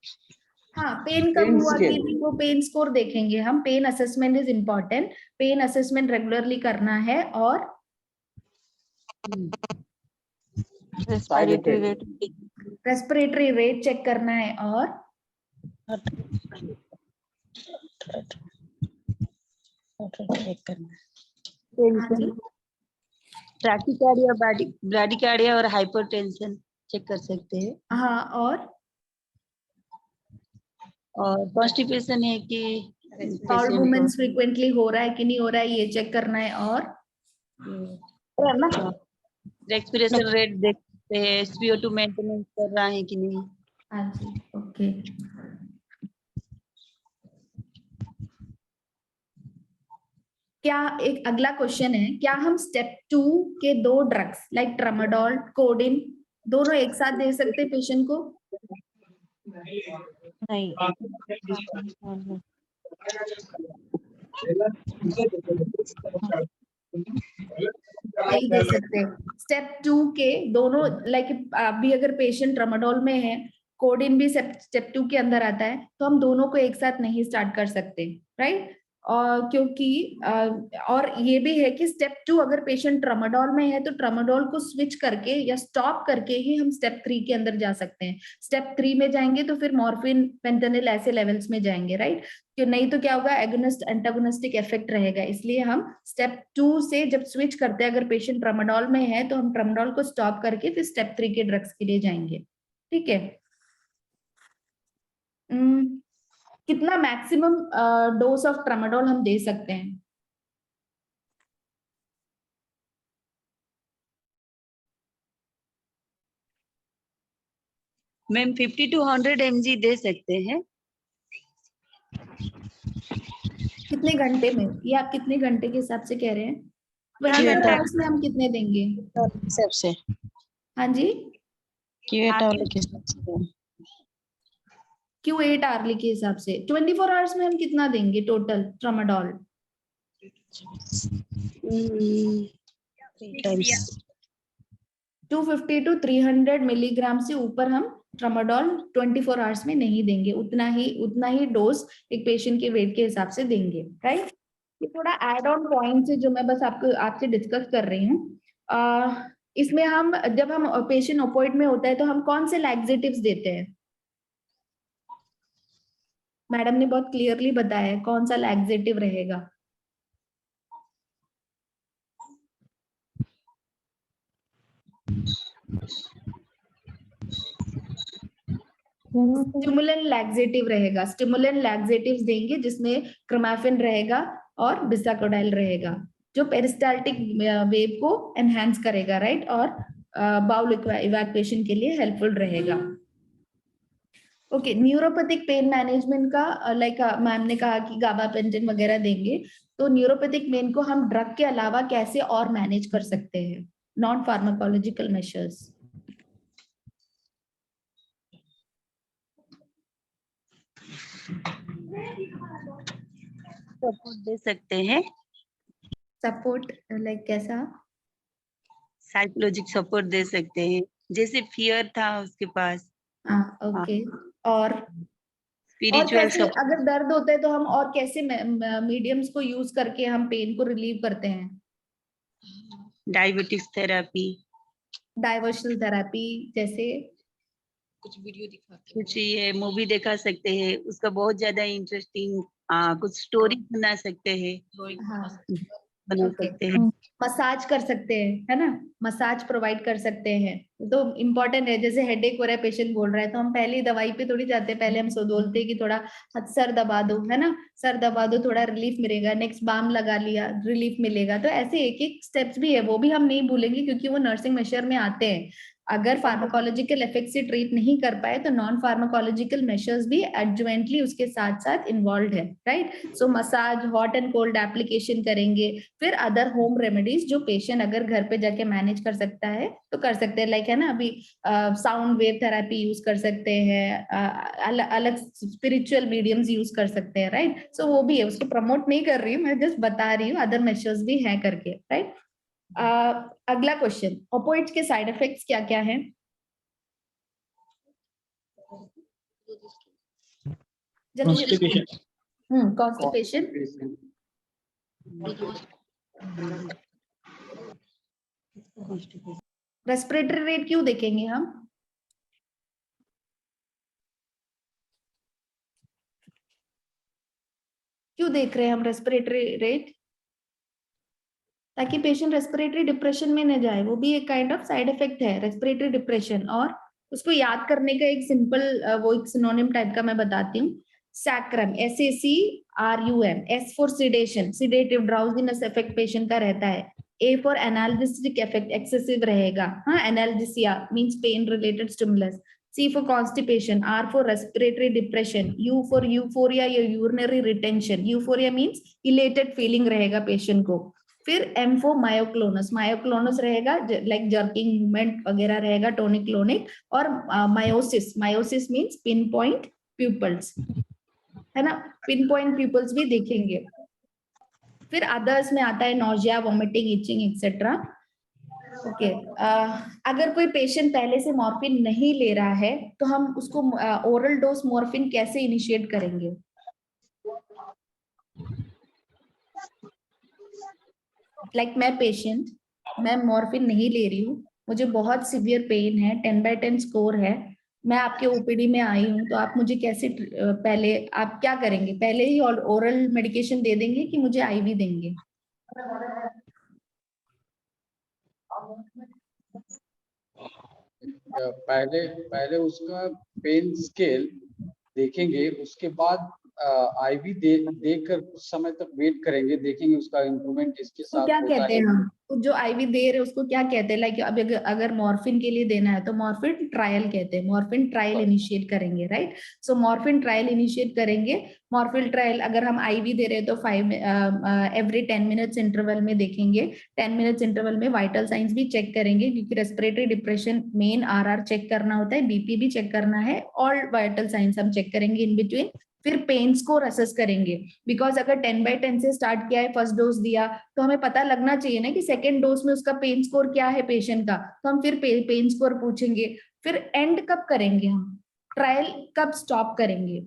हाँ, पेन कम Pain हुआ कि scale. नहीं वो पेन स्कोर देखेंगे हम। Pain assessment is important, pain assessment regularly करना है। और Side effect. Respiratory rate check करना है। और ब्राडिकार्डिया, ब्राडिकार्डिया और हाइपरटेंशन चेक कर सकते हैं। हाँ, और कॉन्स्टिपेशन है कि बाउल मूवमेंट्स फ्रीक्वेंटली हो रहा है कि नहीं हो रहा है, ये चेक करना है। और रेस्पिरेशन रेट देखते हैं, SpO2 मेंटेनेंस कर रहा है कि नहीं। हाँ जी, ओके। क्या एक अगला क्वेश्चन है, क्या हम स्टेप 2 के 2 ड्रग्स लाइक ट्रामाडोल, कोडिन दोनों एक साथ दे सकते हैं पेशेंट को? नहीं। नहीं दे सकते। स्टेप 2 के दोनों लाइक अभी अगर पेशेंट ट्रामाडोल में है, कोडिन भी स्टेप 2 के अंदर आता है, तो हम दोनों को एक साथ नहीं स्टार्ट कर सकते, राइट? और क्योंकि और ये भी है कि स्टेप 2 अगर पेशेंट ट्रामाडोल में है, तो ट्रामाडोल को स्विच करके या स्टॉप करके ही हम स्टेप 3 के अंदर जा सकते हैं। स्टेप 3 में जाएंगे तो फिर मॉर्फिन, फेंटेनिल ऐसे लेवल्स में जाएंगे, राइट? कि नहीं तो क्या होगा, एगोनिस्ट एंटागोनिस्टिक इफेक्ट रहेगा। इसलिए हम स्टेप 2 से जब स्विच करते हैं, अगर पेशेंट ट्रामाडोल में है, तो हम ट्रामाडोल को स्टॉप करके फिर स्टेप 3 के ड्रग्स के लिए जाएंगे, ठीक है? कितना मैक्सिमम डोज ऑफ ट्रामाडोल हम दे सकते हैं? मैम 50 to 100 mg दे सकते हैं। कितने घंटे में? ये आप कितने घंटे के हिसाब से कह रहे हैं? 24 आवर्स में हम कितने देंगे? सबसे हाँ जी, Q8 आवर्ली के हिसाब से 24 आवर्स में हम कितना देंगे टोटल ट्रामाडोल? 250 to 300 मिलीग्राम से ऊपर हम ट्रामाडोल 24 आवर्स में नहीं देंगे। उतना ही डोज एक पेशेंट के वेट के हिसाब से देंगे, राइट? ये थोड़ा एड ऑन पॉइंट है जो मैं बस आपसे डिस्कस कर रही हूँ। इसमें हम जब हम पेशेंट ओपियोइड में होता है, तो हम कौन से लैक्सेटिव्स देते हैं? मैडम ने बहुत क्लियरली बताया है कौन सा लैक्सेटिव रहेगा। स्टिमुलेंट लैक्सेटिव रहेगा। स्टिमुलेंट लैक्सेटिव्स देंगे जिसमें क्रोमाफिन रहेगा और बिसाकोडाइल रहेगा, जो पेरिस्टाल्टिक वेव को एनहांस करेगा, राइट? और बाउल इवैक्यूएशन के लिए हेल्पफुल रहेगा। ओके, न्यूरोपैथिक पेन मैनेजमेंट का लाइक मैम ने कहा कि गाबापेंटिन वगैरह देंगे, तो न्यूरोपैथिक पेन को हम ड्रग के अलावा कैसे और मैनेज कर सकते हैं? Non pharmacological measures. सपोर्ट दे सकते हैं। सपोर्ट लाइक कैसा? साइकोलॉजिक सपोर्ट दे सकते हैं, जैसे फियर था उसके पास। ओके। और स्पिरिचुअल कैसे अगर दर्द होता है तो हम और कैसे मीडियम्स को यूज करके हम पेन को रिलीव करते हैं? डायबिटिक्स थेरेपी, डाइवर्शनल थेरेपी जैसे कुछ ये मूवी दिखा सकते हैं, उसका बहुत ज्यादा इंटरेस्टिंग कुछ स्टोरी बना सकते हैं, हाँ बना ओके सकते हैं। मसाज कर सकते हैं, है ना, मसाज प्रोवाइड कर सकते हैं। तो इम्पोर्टेंट है, जैसे हेडेक हो रहा है, पेशेंट बोल रहा है, तो हम पहले दवाई पे थोड़ी जाते हैं, पहले हम बोलते हैं कि थोड़ा सर दबा दो, है ना, सर दबा दो, थोड़ा रिलीफ मिलेगा, नेक्स्ट बाम लगा लिया, रिलीफ मिलेगा। तो ऐसे एक एक स्टेप्स भी है, वो भी हम नहीं भूलेंगे क्योंकि वो नर्सिंग मेशर में आते हैं। अगर फार्माकोलॉजिकल इफेक्ट से ट्रीट नहीं कर पाए तो नॉन फार्माकोलॉजिकल मेशर्स भी एडजुवेंटली उसके साथ साथ इन्वॉल्व है, right. So massage, hot and cold application करेंगे, फिर अदर होम रेमेडीज जो पेशेंट अगर घर पे जाके मैनेज कर सकता है तो कर सकते हैं, लाइक है ना, अभी साउंड वेव थेरेपी यूज कर सकते हैं, अलग स्पिरिचुअल मीडियम्स यूज कर सकते हैं, राइट। सो वो भी है, उसको प्रमोट नहीं कर रही हूँ मैं, जस्ट बता रही हूँ अदर मेशर्स भी है करके, राइट। अगला क्वेश्चन, ओपिएट्स के साइड इफेक्ट्स क्या क्या हैं? Constipation. कॉन्स्टिपेशन, रेस्पिरेटरी रेट क्यों देखेंगे हम? क्यों देख रहे हैं हम रेस्पिरेटरी रेट? ताकि पेशेंट रेस्पिरेटरी डिप्रेशन में न जाए, वो भी एक काइंड ऑफ साइड इफेक्ट है रेस्पिरेटरी डिप्रेशन। और उसको याद करने का एक सिंपल वो एक सिनोनिम टाइप का मैं बताती हूँ, sacrum, SACRUM, S for sedation, sedative drowsiness effect patient का रहता है, A for analgesic effect, excessive रहेगा, हाँ, analgesia means pen related stimulus, C for constipation, R for respiratory depression, U for euphoria या urinary retention, euphoria means elated feeling रहेगा patient को। फिर M for myoclonus, myoclonus रहेगा like jerking movement वगैरह रहेगा, tonic clonic, और miosis, miosis means pin point pupils, है ना, पिन पॉइंट प्यूपल्स भी देखेंगे। फिर अदर्स में आता है nausea, vomiting, itching etcetera. Okay, अगर कोई पेशेंट पहले से मॉर्फिन नहीं ले रहा है तो हम उसको ओरल डोज मॉर्फिन कैसे इनिशिएट करेंगे? लाइक मैं पेशेंट, मैं मॉर्फिन नहीं ले रही हूँ, मुझे बहुत सीवियर पेन है, 10/10 स्कोर है, मैं आपके ओपीडी में आई हूँ, तो आप मुझे कैसे पहले आप क्या करेंगे? पहले ही ओरल मेडिकेशन दे देंगे कि मुझे आईवी देंगे? पहले उसका पेन स्केल देखेंगे, उसके बाद आईवी देकर कुछ समय तक वेट करेंगे, देखेंगे उसका इम्प्रूवमेंट इसके तो साथ क्या होता कहते है। हैं हम, तो जो आईवी दे रहे हैं उसको क्या कहते हैं? लाइक अब अगर मॉर्फिन के लिए देना है तो मॉर्फिन ट्रायल कहते हैं, मॉर्फिन ट्रायल इनिशिएट करेंगे, राइट। सो मॉर्फिन ट्रायल इनिशिएट करेंगे। मॉर्फिन ट्रायल अगर हम आईवी दे रहे हैं तो 5 एवरी 10 मिनट्स इंटरवल में देखेंगे, 10 मिनट्स इंटरवल में वाइटल साइंस भी चेक करेंगे, क्योंकि respiratory depression main RR check करना होता है, बीपी भी चेक करना है, ऑल वाइटल साइंस हम चेक करेंगे इन बिटवीन। फिर पेन स्कोर असेस करेंगे, बिकॉज अगर 10/10 से स्टार्ट किया है, फर्स्ट डोज दिया, तो हमें पता लगना चाहिए ना कि सेकेंड डोज में उसका पेन स्कोर क्या है पेशेंट का, तो हम फिर पेन स्कोर पूछेंगे। फिर एंड कब करेंगे हम, ट्रायल कब स्टॉप करेंगे?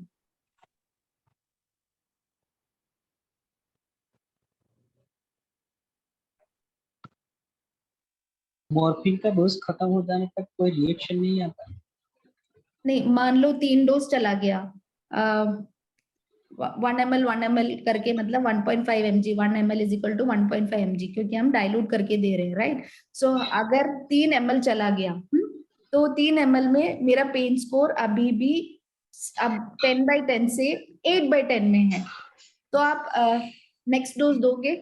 मॉर्फिन का डोज खत्म हो जाने तक कोई रिएक्शन नहीं आता? नहीं, मान लो 3 डोज चला गया, 1 ml करके, मतलब 1.5 mg, 1 ml is equal to 1.5 mg, क्योंकि हम डाइल्यूट करके दे रहे हैं, राइट। सो अगर 3 ml चला गया, तो 3 ml में मेरा पेन स्कोर अभी भी अब 10/10 से 8/10 में है, तो आप नेक्स्ट डोज दोगे?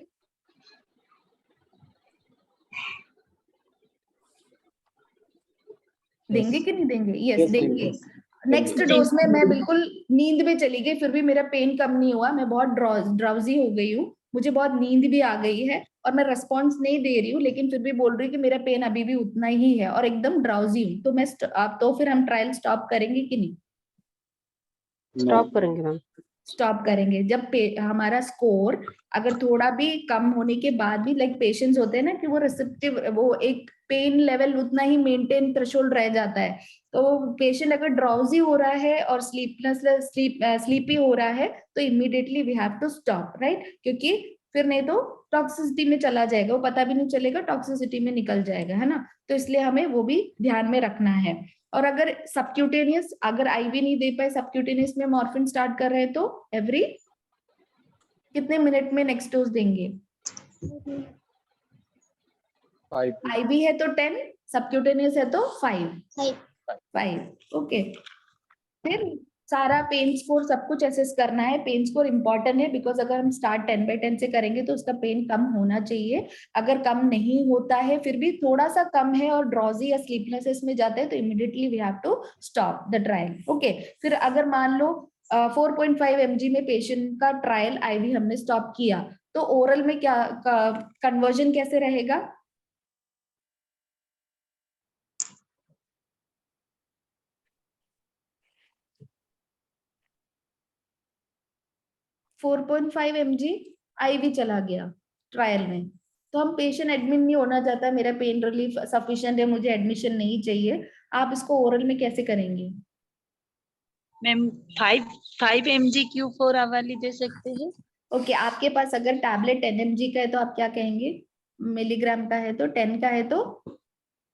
देंगे कि नहीं देंगे? यस, देंगे। नेक्स्ट डोज में मैं बिल्कुल नींद में चली गई, फिर भी मेरा पेन कम नहीं हुआ, मैं बहुत ड्राउजी हो गई हूँ, मुझे बहुत नींद भी आ गई है, और मैं रेस्पॉन्स नहीं दे रही हूँ, लेकिन फिर भी बोल रही हूँ कि मेरा पेन अभी भी उतना ही है और एकदम ड्राउजी हूँ, तो मैं तो फिर हम ट्रायल स्टॉप करेंगे कि नहीं? स्टॉप करेंगे मैम। स्टॉप करेंगे जब हमारा स्कोर अगर थोड़ा भी कम होने के बाद भी, लाइक पेशेंट्स होते हैं ना कि वो रिसेप्टिव, वो एक पेन लेवल उतना ही मेंटेन थ्रेशोल्ड रह जाता है, तो पेशेंट अगर ड्राउजी हो रहा है और स्लीपी हो रहा है तो immediately we have to stop, right, क्योंकि फिर नहीं तो टॉक्सिसिटी में चला जाएगा, वो पता भी नहीं चलेगा, टॉक्सिसिटी में निकल जाएगा, है ना। तो इसलिए हमें वो भी ध्यान में रखना है। और अगर सबक्यूटेनियस, अगर आईवी नहीं दे पाए, सबक्यूटेनियस में मॉर्फिन स्टार्ट कर रहे हैं तो एवरी कितने मिनट में नेक्स्ट डोज देंगे? 5 आईवी है तो 10, सबक्यूटेनियस है तो 5। ओके, फिर सारा पेन स्कोर सब कुछ एसेस करना है। पेन स्कोर इंपॉर्टेंट है बिकॉज अगर हम स्टार्ट 10/10 से करेंगे तो उसका पेन कम होना चाहिए। अगर कम नहीं होता है, फिर भी थोड़ा सा कम है और ड्रॉजी या स्लीपनेस में जाता है तो immediately we have to stop the trial. Okay, फिर अगर मान लो 4.5 mg में पेशेंट का ट्रायल आईवी हमने स्टॉप किया तो ओरल में क्या कन्वर्जन कैसे रहेगा? 4.5 mg आईवी चला गया ट्रायल में, तो हम पेशेंट एडमिट नहीं होना चाहता, मेरा पेन रिलीफ सफिशिएंट है, मुझे एडमिशन नहीं चाहिए, आप इसको ओरल में कैसे करेंगे? मैम 5 mg Q4 वाली दे सकते हैं। ओके, आपके पास अगर टैबलेट 10 mg का है तो आप क्या कहेंगे? मिलीग्राम का है तो 10 का है तो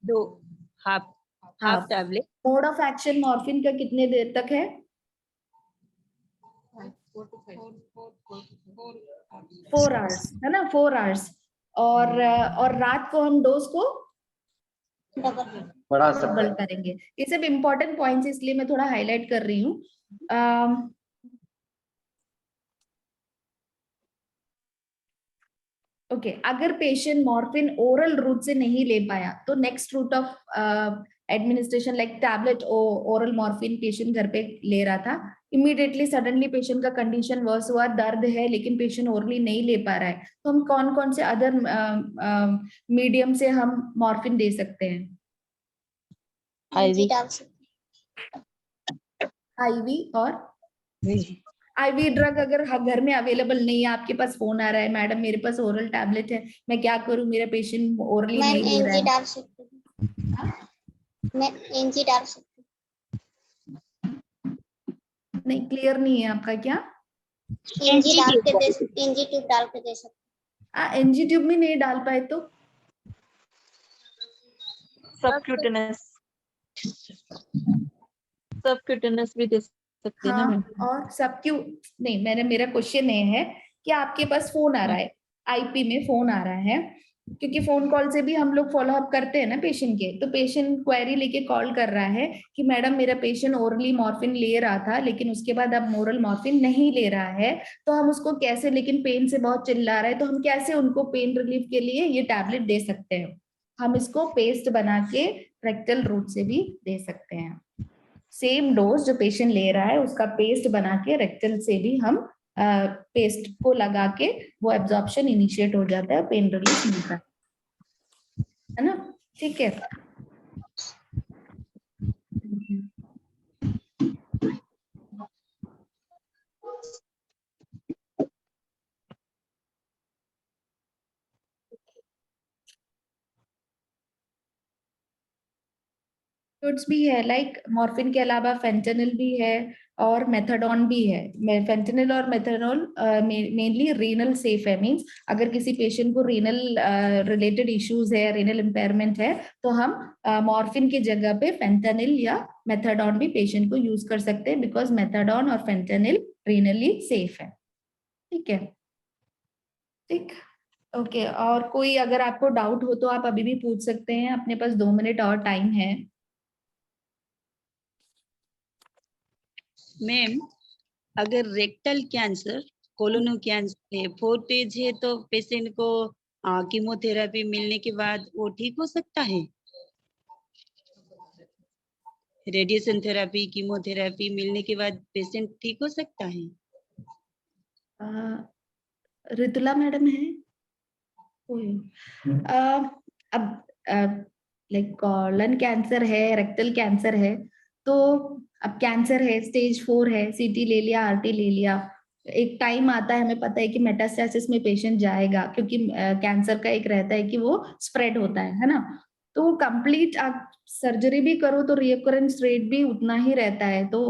2 half tablet. Mode of action morphine का कितने देर तक है? 4 आवर्स, है ना, 4 आवर्स। और रात को हम डोज को बढ़ा सकते डबल हैं। करेंगे। ये सब इंपॉर्टेंट पॉइंट्स इसलिए मैं थोड़ा हाईलाइट कर रही हूँ। ओके, अगर पेशेंट मॉर्फिन ओरल रूट से नहीं ले पाया तो next route of administration like tablet oral morphine patient घर पे ले रहा था, इमीडिएटली सडनली पेशेंट का कंडीशन वर्स हुआ, दर्द है लेकिन पेशेंट ओरली नहीं ले पा रहा है, तो हम कौन कौन से अदर मीडियम से हम मॉर्फिन दे सकते हैं? आईवी और आईवी ड्रग अगर घर में अवेलेबल नहीं है, आपके पास फोन आ रहा है, मैडम मेरे पास ओरल टैबलेट है, मैं क्या करूं, मेरा पेशेंट ओरली नहीं ले रहा है। डाल सकती हूँ, मैं एनजी डाल सकती नहीं, क्लियर नहीं है आपका क्या? हूँ, एनजी डाल के दे, एनजी ट्यूब डाल के दे सकती एनजी ट्यूब में नहीं डाल पाए तो सबक्यूटेनस भी दे सकते हैं ना मैम? और सबक्यू नहीं, मेरा क्वेश्चन ये है कि आपके पास फोन आ रहा है, आईपी में फोन आ रहा है, क्योंकि फोन कॉल से भी हम लोग फॉलो अप करते हैं ना पेशेंट के, तो पेशेंट क्वेरी लेके कॉल कर रहा है कि मैडम मेरा पेशेंट ओरली मॉर्फिन ले रहा था लेकिन उसके बाद अब ओरल मॉर्फिन नहीं ले रहा है, तो हम उसको कैसे, लेकिन पेन से बहुत चिल्ला रहा है, तो हम कैसे उनको पेन रिलीफ के लिए ये टैबलेट दे सकते हैं? हम इसको पेस्ट बना के रेक्टल रूट से भी दे सकते हैं। सेम डोज जो पेशेंट ले रहा है उसका पेस्ट बना के रेक्टल से भी हम पेस्ट को लगा के वो एब्जॉर्प्शन इनिशिएट हो जाता है, पेन रिलीफ मिलता है ना। ठीक है, फ्रूट्स भी है, लाइक मॉर्फिन के अलावा फेंटेनिल भी है और मेथाडोन भी है। फेंटेनिल और मेथाडोन मेनली रीनल सेफ है, मींस अगर किसी पेशेंट को रीनल रिलेटेड इश्यूज है, रीनल इम्पेयरमेंट है, तो हम मॉर्फिन की जगह पे फेंटेनिल या मेथाडोन भी पेशेंट को यूज कर सकते हैं, बिकॉज मेथाडोन और फेंटेनिल रीनली सेफ है। ठीक है, ठीक, ओके। और कोई अगर आपको डाउट हो तो आप अभी भी पूछ सकते हैं, अपने पास 2 मिनट और टाइम है। मैम अगर रेक्टल कैंसर, कोलोनो कैंसर है, 4 स्टेज है, तो पेशेंट को कीमोथेरेपी मिलने के बाद वो ठीक हो सकता है? रेडिएशन थेरेपी, कीमोथेरेपी मिलने के बाद पेशेंट ठीक हो सकता है? ऋतुला मैडम है कोई? अब लाइक कॉलन कैंसर है, रेक्टल कैंसर है, तो अब कैंसर है, स्टेज 4 है, सीटी ले लिया, आरटी ले लिया, एक टाइम आता है, हमें पता है कि मेटास्टेसिस में पेशेंट जाएगा, क्योंकि कैंसर का एक रहता है कि वो स्प्रेड होता है ना। तो कंप्लीट आप सर्जरी भी करो तो रिकरेंस रेट भी उतना ही रहता है, तो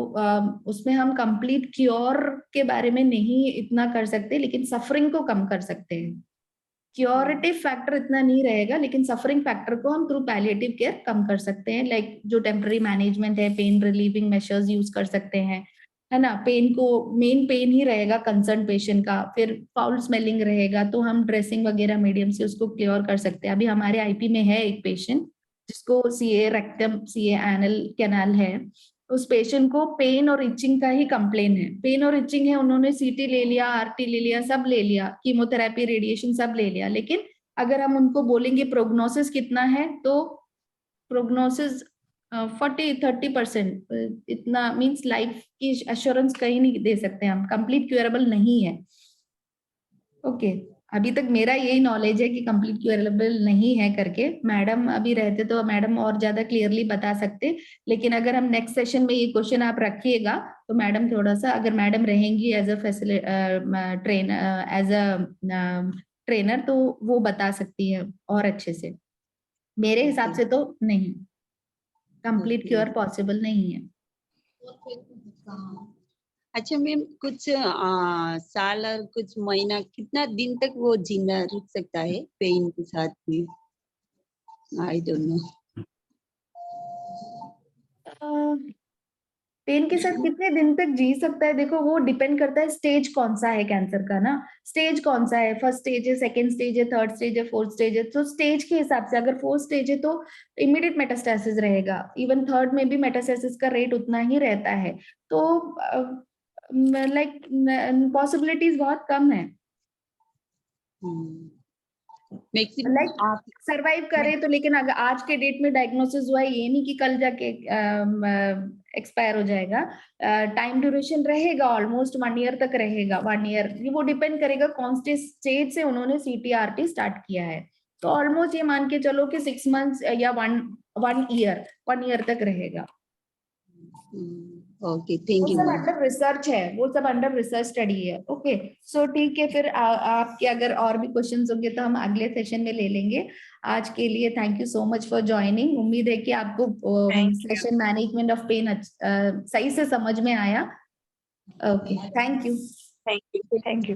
उसमें हम कंप्लीट क्योर के बारे में नहीं इतना कर सकते, लेकिन सफरिंग को कम कर सकते हैं। क्योरेटिव फैक्टर इतना नहीं रहेगा, लेकिन सफरिंग फैक्टर को हम थ्रू पैलिएटिव केयर कम कर सकते हैं। लाइक जो टेम्पररी मैनेजमेंट है, पेन रिलीविंग मेजर्स यूज कर सकते हैं, है ना। पेन को, मेन पेन ही रहेगा कंसर्न पेशेंट का, फिर फाउल स्मेलिंग रहेगा तो हम ड्रेसिंग वगैरह मीडियम से उसको क्लियर कर सकते हैं। अभी हमारे आईपी में है एक पेशेंट जिसको CA rectum, CA anal canal है। उस पेशेंट को पेन और इचिंग का ही कंप्लेन है, पेन और इचिंग है, उन्होंने सीटी ले लिया, आरटी ले लिया, सब ले लिया, कीमोथेरेपी, रेडिएशन सब ले लिया, लेकिन अगर हम उनको बोलेंगे प्रोग्नोसिस कितना है, तो प्रोग्नोसिस 40-30% इतना, मींस लाइफ की एश्योरेंस कहीं नहीं दे सकते हम, कंप्लीट क्यूरेबल नहीं है। ओके, अभी तक मेरा यही नॉलेज है कि कंप्लीट क्यूरेबल नहीं है करके। मैडम अभी रहते तो मैडम और ज्यादा क्लियरली बता सकते, लेकिन अगर हम नेक्स्ट सेशन में ये क्वेश्चन आप रखिएगा तो मैडम थोड़ा सा, अगर मैडम रहेंगी एज अ ट्रेनर तो वो बता सकती है और अच्छे से। मेरे हिसाब से तो नहीं, कंप्लीट क्योर पॉसिबल नहीं है। अच्छा मैम, कुछ साल और कुछ महीना, कितना दिन तक वो जिंदा रुक सकता है पेन के साथ में? I don't know. पेन के साथ कितने दिन तक जी सकता है, देखो वो डिपेंड करता है स्टेज कौन सा है कैंसर का ना, स्टेज कौन सा है, फर्स्ट स्टेज है, सेकंड स्टेज है, थर्ड स्टेज है, फोर्थ स्टेज है। तो स्टेज के हिसाब से, अगर फोर्थ स्टेज है तो इमीडिएट मेटास्टेसिस रहेगा, इवन थर्ड में भी मेटास्टेसिस का रेट उतना ही रहता है। तो लाइक पॉसिबिलिटीज बहुत कम है, लाइक सरवाइव करे तो। लेकिन अगर आज के डेट में डायग्नोसिस हुआ है, ये नहीं कि कल जाके एक्सपायर हो जाएगा, टाइम ड्यूरेशन रहेगा, ऑलमोस्ट 1 ईयर तक रहेगा। 1 ईयर वो डिपेंड करेगा कौन से स्टेज से उन्होंने सीटीआरटी स्टार्ट किया है। तो ऑलमोस्ट ये मान के चलो कि 6 मंथ्स या 1 ईयर तक रहेगा। Okay, thank you. वो सब अंडर रिसर्च है, वो सब अंडर रिसर्च स्टडी है। ओके, सो ठीक है, फिर आपके अगर और भी क्वेश्चंस होंगे तो हम अगले सेशन में ले लेंगे। आज के लिए thank you so much for joining. उम्मीद है कि आपको सेशन मैनेजमेंट ऑफ पेन सही से समझ में आया। Okay, thank you. Thank you.